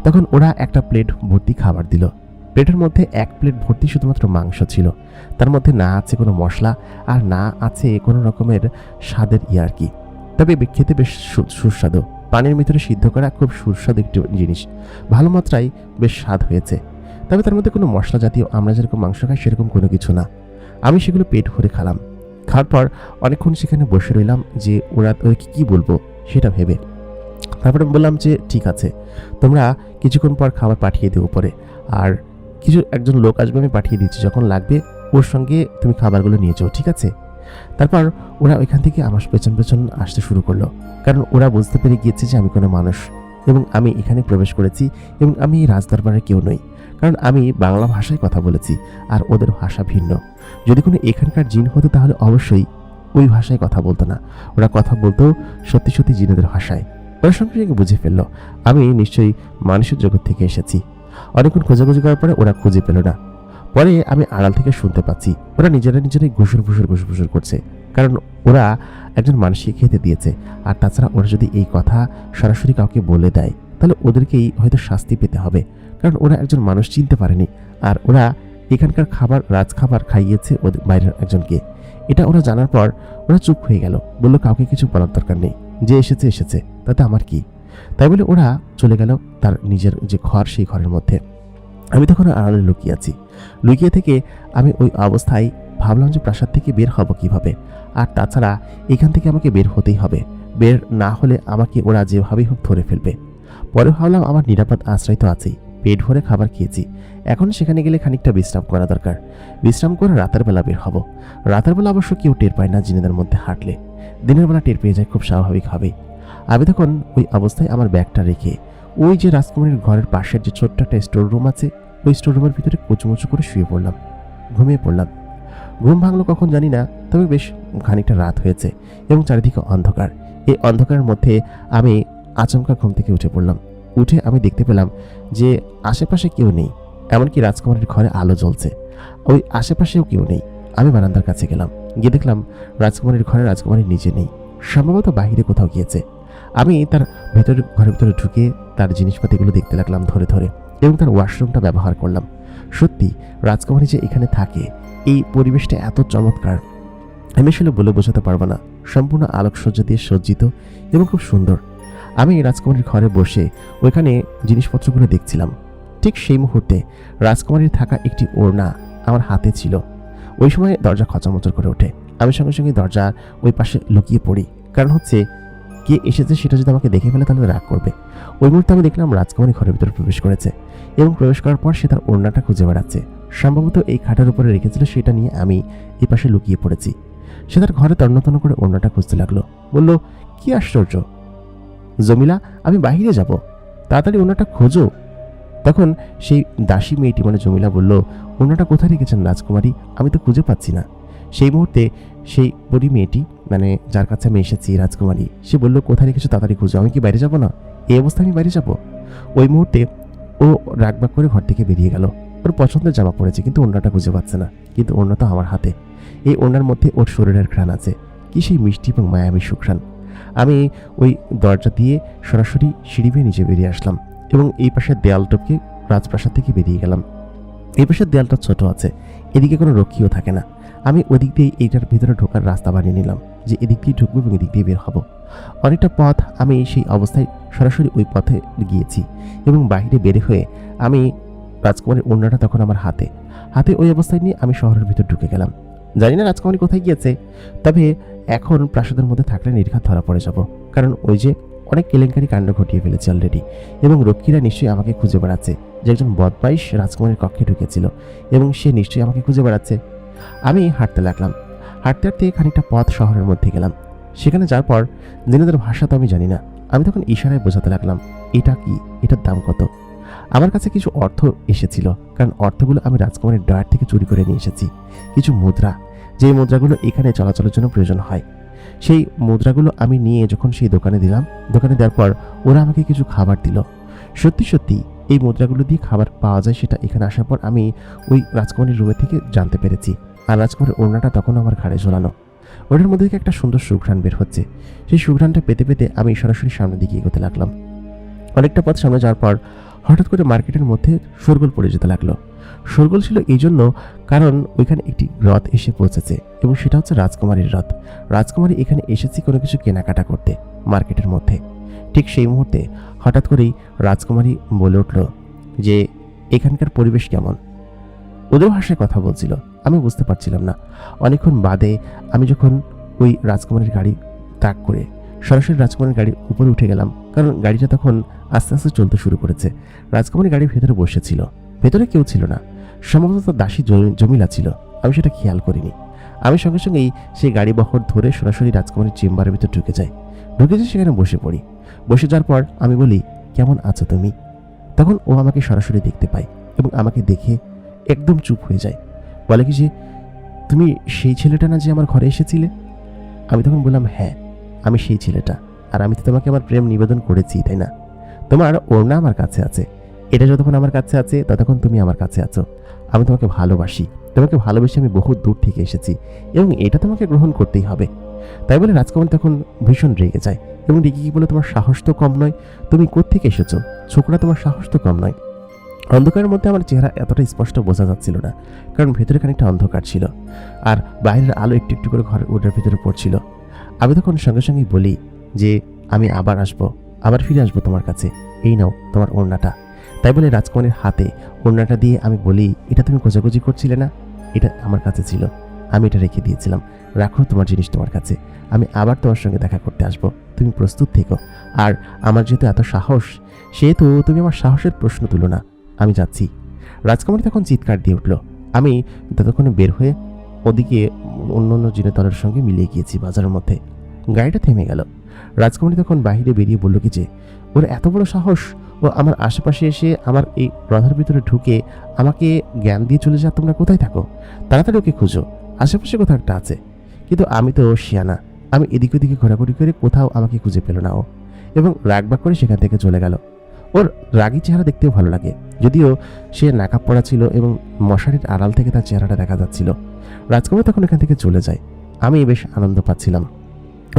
তখন ওরা একটা প্লেট ভর্তি খাবার দিল। প্লেটের মধ্যে এক প্লেট ভর্তি শুধুমাত্র মাংস ছিল, তার মধ্যে না আছে কোনো মশলা আর না আছে কোনো রকমের স্বাদের আর কি। তবে খেতে বেশ সুস্বাদু, পানির ভিতরে সিদ্ধ করা খুব সুস্বাদু একটি জিনিস, ভালো মাত্রায় বেশ স্বাদ হয়েছে। তবে তার মধ্যে কোনো মশলা জাতীয় আমরা যেরকম মাংস খাই সেরকম কোনো কিছু না। আমি সেগুলো পেট ভরে খেলাম। খাওয়ার পর অনেকক্ষণ সেখানে বসে রইলাম যে ওরা ওদেরকে কী বলবো সেটা ভেবে। তারপরে বললাম যে ঠিক আছে, তোমরা কিছুক্ষণ পর খাবার পাঠিয়ে দেবো পরে, আর একজন লোক আসবে, আমি পাঠিয়ে দিচ্ছি, যখন লাগবে ওর সঙ্গে তুমি খাবারগুলো নিয়ে যাও, ঠিক আছে? তারপর ওরা ওইখান থেকে আমার পেছন পেছন আসতে শুরু করলো, কারণ ওরা বুঝতে পেরে গিয়েছে যে আমি কোনো মানুষ এবং আমি এখানে প্রবেশ করেছি এবং আমি এই রাজদরবারের কেউ নই, কারণ আমি বাংলা ভাষায় কথা বলেছি আর ওদের ভাষা ভিন্ন। যদি কোনো এখানকার জিন হতো তাহলে অবশ্যই ওই ভাষায় কথা বলতো না, ওরা কথা বলতো সত্যি সত্যি জিনেদের ভাষায়। ওরা সঙ্গে সঙ্গে বুঝে ফেললো আমি নিশ্চয়ই মানুষের জগৎ থেকে এসেছি। অনেকক্ষণ খোঁজাখুঁজি করার পরে ওরা খুঁজে পেল না। পরে আমি আড়াল থেকে শুনতে পাচ্ছি ওরা নিজেরাই ঘুষুর ফুসুর করছে, কারণ ওরা একজন মানুষকে খেতে দিয়েছে। আর তাছাড়া ওরা যদি এই কথা সরাসরি কাউকে বলে দেয় তাহলে ওদেরকেই হয়তো শাস্তি পেতে হবে, কারণ ওরা একজন মানুষ চিনতে পারেনি। আর ওরা এখানকার খাবার রাজখাবার খাইয়েছে ওদের বাইরের একজনকে। এটা ওরা জানার পর ওরা চুপ হয়ে গেল, বললো কাউকে কিছু বলার দরকার নেই, যে এসেছে এসেছে, তাতে আমার কি। তাই বলে ওরা চলে গেল তার নিজের যে ঘর সেই ঘরের মধ্যে। আমি তখন আড়ালে লুকিয়ে আছি। লুকিয়ে থেকে আমি ওই অবস্থায় ভাবলাম যে প্রাসাদ থেকে বের হব কিভাবে, আর তাছাড়া এখান থেকে আমাকে বের হতেই হবে, বের না হলে আমাকে ওরা যেভাবেই হোক ধরে ফেলবে। পরে ভাবলাম আমার নিরাপদ আশ্রয় তো আছেই, পেট ভরে খাবার খেয়েছি, এখন সেখানে গেলে খানিকটা বিশ্রাম করা দরকার। বিশ্রাম করে রাতের বেলা বের হব। রাতের বেলা অবশ্য কেউ টের পায় না জিনেদের মধ্যে হাঁটলে, দিনের বেলা টের পেয়ে যায় খুব স্বাভাবিকভাবেই। আমি তখন ওই অবস্থায় আমার ব্যাগটা রেখে ওই যে রাজকুমারীর ঘরের পাশের যে ছোট্ট একটা স্টোর রুম আছে, ওই স্টোর রুমের ভিতরে কুচুমুচু করে শুয়ে পড়লাম, ঘুমিয়ে পড়লাম। ঘুম ভাঙলো কখন জানি না, তবে বেশ খানিকটা রাত হয়েছে এবং চারিদিকে অন্ধকার। এই অন্ধকারের মধ্যে আমি আচমকা ঘুম থেকে উঠে পড়লাম। উঠে আমি দেখতে পেলাম যে আশেপাশে কেউ নেই, এমনকি রাজকুমারীর ঘরে আলো জ্বলছে, ওই আশেপাশেও কেউ নেই। আমি বারান্দার কাছে গেলাম, গিয়ে দেখলাম রাজকুমারীর ঘরে রাজকুমারী নিজে নেই, সম্ভবত বাহিরে কোথাও গিয়েছে। আমি তার ঘরের ভিতরে ঢুকে তার জিনিসপাতিগুলো দেখতে লাগলাম ধরে ধরে এবং তার ওয়াশরুমটা ব্যবহার করলাম। সত্যি রাজকুমারী যে এখানে থাকে, এই পরিবেশটা এত চমৎকার আমি আসলে বলে বোঝাতে পারবো না। সম্পূর্ণ আলোকসজ্জা দিয়ে সজ্জিত এবং খুব সুন্দর। আমি রাজকুমারীর ঘরে বসে ওইখানে জিনিসপত্রগুলো দেখছিলাম। ঠিক সেই মুহূর্তে রাজকুমারীর থাকা একটি ওড়না আমার হাতে ছিল। ওই সময় দরজা খচামচর করে ওঠে। আমি সঙ্গে সঙ্গে দরজার ওই পাশে লুকিয়ে পড়ি, কারণ হচ্ছে কে এসেছে সেটা যদি আমাকে দেখে ফেলে তাহলে রাগ করবে। ওই মুহূর্তে আমি দেখলাম রাজকুমারী ঘরের ভিতরে প্রবেশ করেছে এবং প্রবেশ করার পর সে তার ওড়নাটা খুঁজে বেড়াচ্ছে। সম্ভবত এই খাটের উপরে রেখেছিল, সেটা নিয়ে আমি এই পাশে লুকিয়ে পড়েছি। সে তার ঘরে তন্ন করে ওড়নাটা খুঁজতে লাগলো। বলল, কি আশ্চর্য জমিলা, আমি বাহিরে যাব, তাড়াতাড়ি ওড়নাটা খোঁজো। তখন সেই দাসী মেয়েটি মানে জমিলা বলল, ওড়নাটা কোথায় রেখেছেন রাজকুমারী, আমি তো খুঁজে পাচ্ছি না। সেই মুহূর্তে সেই বুড়ি মেয়েটি মানে যার কাছে আমি এসেছি রাজকুমারী, সে বলল, কোথায় রেখেছো তাড়াতাড়ি খুঁজো, আমি কি বাইরে যাব না? এই অবস্থায় আমি বাইরে যাব? ওই মুহূর্তে ও রাগবাগ করে ঘর থেকে বেরিয়ে গেল। ওর পছন্দের জামা পড়েছে কিন্তু ওড়নাটা খুঁজে পাচ্ছে না। কিন্তু ওড়না তো আমার হাতে। এই ওড়নার মধ্যে ওর শরীরের ঘ্রাণ আছে, কি সেই মিষ্টি এবং মায়াবী সুঘ্রাণ। আমি ওই দরজা দিয়ে সরাসরি সিঁড়ি বেয়ে নিচে বেরিয়ে আসলাম এবং এই পাশের দেয়াল টপকে রাজপ্রাসাদ থেকে বেরিয়ে গেলাম। এই পাশের দেয়ালটা ছোট আছে, এদিকে কোনো রক্ষীও থাকে না। আমি ওদিক দিয়ে এইটার ভিতরে ঢোকার রাস্তা বানিয়ে নিলাম যে এদিক দিয়ে ঢুকবো এবং এদিক দিয়ে বের হব। অনেকটা পথ আমি সেই অবস্থায় সরাসরি ওই পথে গিয়েছি এবং বাইরে বের হয়ে আমি রাজকুমারীর ওড়নাটা তখন আমার হাতে ওই অবস্থায় নিয়ে আমি শহরের ভিতর ঢুকে গেলাম। জানি না রাজকুমারী কোথায় গিয়েছে, তবে এখন প্রাসাদের মধ্যে থাকলে নির্ঘাত ধরা পড়ে যাব, কারণ ওই যে অনেক কেলেঙ্কারি কাণ্ড ঘটিয়ে ফেলেছে অলরেডি এবং রক্ষীরা নিশ্চয়ই আমাকে খুঁজে বেড়াচ্ছে যে একজন বদমাইশ রাজকুমারীর কক্ষে ঢুকেছিল এবং সে নিশ্চয়ই আমাকে খুঁজে বেড়াচ্ছে। আমি হাঁটতে লাগলাম। হাঁটতে হাঁটতে খানিকটা পথ শহরের মধ্যে গেলাম। সেখানে যাওয়ার পর দিনেদের ভাষা তো আমি জানি না। আমি তখন ইশারায় বোঝাতে লাগলাম, এটা কি, এটার দাম কত। আমার কাছে কিছু অর্থ এসেছিল, কারণ অর্থগুলো আমি রাজকুমারীর ডয়ার থেকে চুরি করে নিয়ে এসেছি। কিছু মুদ্রা, যে মুদ্রাগুলো এখানে চলাচলের জন্য প্রয়োজন হয়, সেই মুদ্রাগুলো আমি নিয়ে যখন সেই দোকানে দিলাম, দোকানে দেওয়ার পর ওরা আমাকে কিছু খাবার দিল। সত্যি সত্যি এই মুদ্রাগুলো দিয়ে খাবার পাওয়া যায় সেটা এখানে আসার পর আমি ওই রাজকুমারীর রুমে থেকে জানতে পেরেছি। আর রাজকুমারীর ওড়নাটা তখন আমার ঘাড়ে ঝোলানো। ওটার মধ্যে থেকে একটা সুন্দর সুঘ্রাণ বের হচ্ছে। সেই সুঘ্রাণটা পেতে পেতে আমি সরাসরি সামনের দিকে এগোতে লাগলাম। অনেকটা পথ সামনে যাওয়ার পর হঠাৎ করে মার্কেটের মধ্যে শোরগোল পড়ে যেতে লাগলো। শোরগোল ছিল এই জন্য কারণ ওইখানে একটি রথ এসে পৌঁছেছে এবং সেটা হচ্ছে রাজকুমারীর রথ। রাজকুমারী এখানে এসেছি কোনো কিছু কেনাকাটা করতে মার্কেটের মধ্যে। ঠিক সেই মুহূর্তে হঠাৎ করেই রাজকুমারী বলে উঠল যে এখানকার পরিবেশ কেমন। ওদের ভাষায় কথা বলছিল, আমি বুঝতে পারছিলাম না। অনেকক্ষণ বাদে আমি যখন ওই রাজকুমারীর গাড়ি তাক করে সরাসরি রাজকুমারীর গাড়ির উপরে উঠে গেলাম, কারণ গাড়িটা তখন আস্তে আস্তে চলতে শুরু করেছে। রাজকুমারী গাড়ির ভেতরে বসেছিল, ভেতরে কেউ ছিল না, সম্ভবত দাসী জমিলা ছিল, আমি সেটা খেয়াল করিনি। আমি সঙ্গে সঙ্গেই সেই গাড়ি বহর ধরে সরাসরি রাজকুমারীর চেম্বারের ভিতর ঢুকে যাই। সেখানে বসে পড়ি। বসে যাওয়ার পর আমি বলি, কেমন আছো তুমি? তখন ও আমাকে সরাসরি দেখতে পায় এবং আমাকে দেখে একদম চুপ হয়ে যায়। বলে কি যে, তুমি সেই ছেলেটা না যে আমার ঘরে এসেছিলে? আমি তখন বললাম, হ্যাঁ আমি সেই ছেলেটা, আর আমি তো তোমাকে আমার প্রেম নিবেদন করেছি, তাই না? তোমার ওড়না আমার কাছে আছে, এটা যতক্ষণ আমার কাছে আছে ততক্ষণ তুমি আমার কাছে আছো। আমি তোমাকে ভালোবাসি, তোমাকে ভালোবেসে আমি বহু দূর থেকে এসেছি এবং এটা তোমাকে গ্রহণ করতেই হবে। তাই বলে রাজকুমারী তখন ভীষণ রেগে যায় এবং রেগে কি বলে, তোমার সাহস তো কম নয়, তুমি কোত্থেকে এসেছো ছোকরা, তোমার সাহস তো কম নয়। অন্ধকারের মধ্যে আমার চেহারা এতটা স্পষ্ট বোঝা যাচ্ছিল না, কারণ ভেতরে খানিকটা অন্ধকার ছিল আর বাইরের আলো একটু একটু করে ঘরের ওটার ভিতরে পড়ছিল। আমি তখন সঙ্গে সঙ্গেই বলি যে আমি আবার আসবো, আবার ফিরে আসবো তোমার কাছে, এই নাও তোমার ওড়নাটা। তাই বলে রাজকুমারীর হাতে ওড়নাটা দিয়ে আমি বলি, এটা তুমি খোঁজাখুঁজি করছিলে না? এটা আমার কাছে ছিল, আমি এটা রেখে দিয়েছিলাম, রাখো তোমার জিনিস তোমার কাছে, আমি আবার তোমার সঙ্গে দেখা করতে আসবো, তুমি প্রস্তুত থেকো। আর আমার যেহেতু এত সাহস, সেহেতু তুমি আমার সাহসের প্রশ্ন তুলো না, আমি যাচ্ছি। রাজকুমারী তখন চিৎকার দিয়ে উঠল। আমি ততক্ষণে বের হয়ে ওদিকে অন্য জিনের দলের সঙ্গে মিলিয়ে গিয়েছি বাজারের মধ্যে। গাড়িটা থেমে গেল। রাজকুমারী তখন বাহিরে বেরিয়ে বলল কি যে, ওর এত বড় সাহস, ও আমার আশেপাশে এসে আমার এই রথের ভিতরে ঢুকে আমাকে জ্ঞান দিয়ে চলে যা, তোমরা কোথায় থাকো, তাড়াতাড়ি ওকে খুঁজো, আশেপাশে কোথাও একটা আছে। কিন্তু আমি তো শিয়ানা, আমি এদিক ওদিকে ঘোরাঘুরি করে কোথাও আমাকে খুঁজে পেল না ও, এবং রাগবাগ করে সেখান থেকে চলে গেল। ওর রাগী চেহারা দেখতেও ভালো লাগে, যদিও সে নাকাব পড়া ছিল এবং মশারির আড়াল থেকে তার চেহারাটা দেখা যাচ্ছিল। রাজকুমারী তখন এখান থেকে চলে যায়। আমি বেশ আনন্দ পাচ্ছিলাম।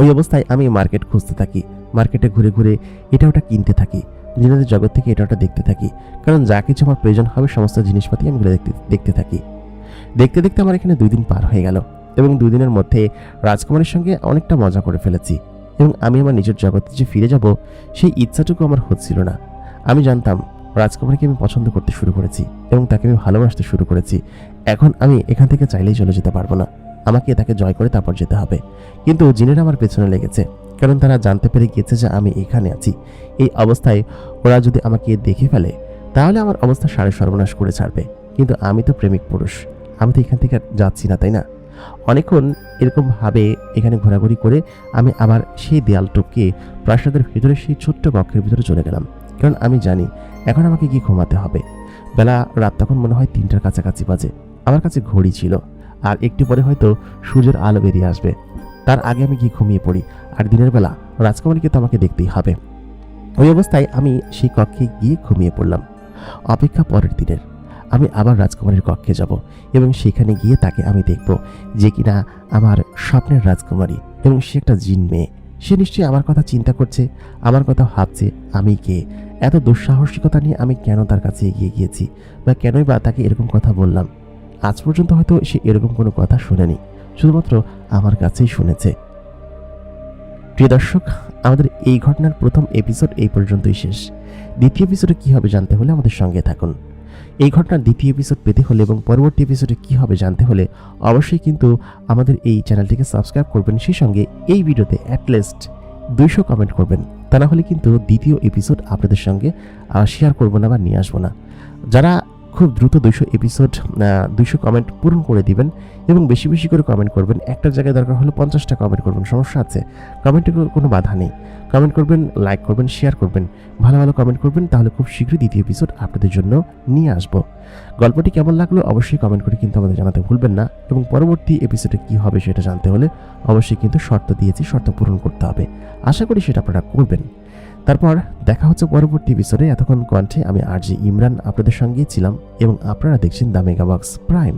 ওই অবস্থায় আমি মার্কেট খুঁজতে থাকি, মার্কেটে ঘুরে ঘুরে এটা ওটা কিনতে থাকি, জিনিসের জগৎ থেকে এটা ওটা দেখতে থাকি, কারণ যা কিছু আমার প্রয়োজন হবে সমস্ত জিনিসপাতি আমি দেখতে থাকি। দেখতে দেখতে আমার এখানে 2 দিন পার হয়ে গেল এবং 2 দিনের মধ্যে রাজকুমারীর সঙ্গে অনেকটা মজা করে ফেলেছি এবং আমি আমার নিজের জগতে যে ফিরে যাব সেই ইচ্ছাটুকু আমার হচ্ছিল না। আমি জানতাম রাজকুমারীকে আমি পছন্দ করতে শুরু করেছি এবং তাকে আমি ভালোবাসতে শুরু করেছি। এখন আমি এখান থেকে চাইলেই চলে যেতে পারবো না, আমাকে তাকে জয় করে তারপর যেতে হবে। কিন্তু জিনেরা আমার পেছনে লেগেছে, কারণ তারা জানতে পেরে গিয়েছে যে আমি এখানে আছি। এই অবস্থায় ওরা যদি আমাকে দেখে ফেলে তাহলে আমার অবস্থা সাড়ে সর্বনাশ করে ছাড়বে। কিন্তু আমি তো প্রেমিক পুরুষ, আমি তো এখান থেকে আর যাচ্ছি না, তাই না? অনেকক্ষণ এরকমভাবে এখানে ঘোরাঘুরি করে আমি আবার সেই দেয়াল টপকে প্রাসাদের ভিতরে সেই ছোট্ট কক্ষের ভিতরে চলে গেলাম, কারণ আমি জানি এখন আমাকে গিয়ে ঘুমাতে হবে। রাত তখন মনে হয় 3টার কাছাকাছি বাজে। আমার কাছে ঘড়ি ছিল, আর একটু পরে হয়তো সূর্যের আলো বেরিয়ে আসবে। তার আগে আমি গিয়ে ঘুমিয়ে পড়ি, আর দিনের বেলা রাজকুমারীকে তো আমাকে দেখতেই হবে। ওই অবস্থায় আমি সেই কক্ষে গিয়ে ঘুমিয়ে পড়লাম। অপেক্ষা পরের দিনের। আমি আবার রাজকুমারীর কক্ষে যাব এবং সেখানে গিয়ে তাকে আমি দেখব, যে কিনা আমার স্বপ্নের রাজকুমারী এবং সে একটা জিন মেয়ে। সে নিশ্চয়ই আমার কথা চিন্তা করছে, আমার কথা ভাবছে আমি কে, এত দুঃসাহসিকতা নিয়ে আমি কেন তার কাছে এগিয়ে গিয়েছি, বা কেনই বা তাকে এরকম কথা বললাম। আজ পর্যন্ত হয়তো সে এরকম কোনো কথা শোনেনি, শুধুমাত্র আমার কাছেই শুনেছে। প্রিয় দর্শক, আমাদের এই ঘটনার প্রথম এপিসোড এই পর্যন্তই শেষ। দ্বিতীয় এপিসোডে কী হবে জানতে হলে আমাদের সঙ্গে থাকুন। এই ঘটনার দ্বিতীয় এপিসোড পেতে হলে এবং পরবর্তী এপিসোডে কী হবে জানতে হলে অবশ্যই কিন্তু আমাদের এই চ্যানেলটিকে সাবস্ক্রাইব করবেন। সেই সঙ্গে এই ভিডিওতে অ্যাটলিস্ট 200 কমেন্ট করবেন, তা না হলে কিন্তু দ্বিতীয় এপিসোড আপনাদের সঙ্গে শেয়ার করবো না বা নিয়ে আসবো না। যারা খুব দ্রুত 200 কমেন্ট পূরণ করে দিবেন এবং বেশি বেশি করে কমেন্ট করবেন, একটার জায়গায় দরকার হলে 50টা কমেন্ট করবেন, সমস্যা আছে? কমেন্টে কোনো বাধা নেই। কমেন্ট করবেন, লাইক করবেন, শেয়ার করবেন, ভালো ভালো কমেন্ট করবেন, তাহলে খুব শীঘ্রই দ্বিতীয় এপিসোড আপনাদের জন্য নিয়ে আসবো। গল্পটি কেমন লাগলো অবশ্যই কমেন্ট করে কিন্তু আমাদের জানাতে ভুলবেন না, এবং পরবর্তী এপিসোডে কী হবে সেটা জানতে হলে অবশ্যই কিন্তু শর্ত দিয়েছি, শর্ত পূরণ করতে হবে। আশা করি সেটা আপনারা করবেন। তারপর দেখা হচ্ছে পরবর্তী এপিসোডে। এতক্ষণ কণ্ঠে আমি RJ ইমরান আপনাদের সঙ্গেই ছিলাম এবং আপনারা দেখছেন দ্য মেগাবক্স প্রাইম।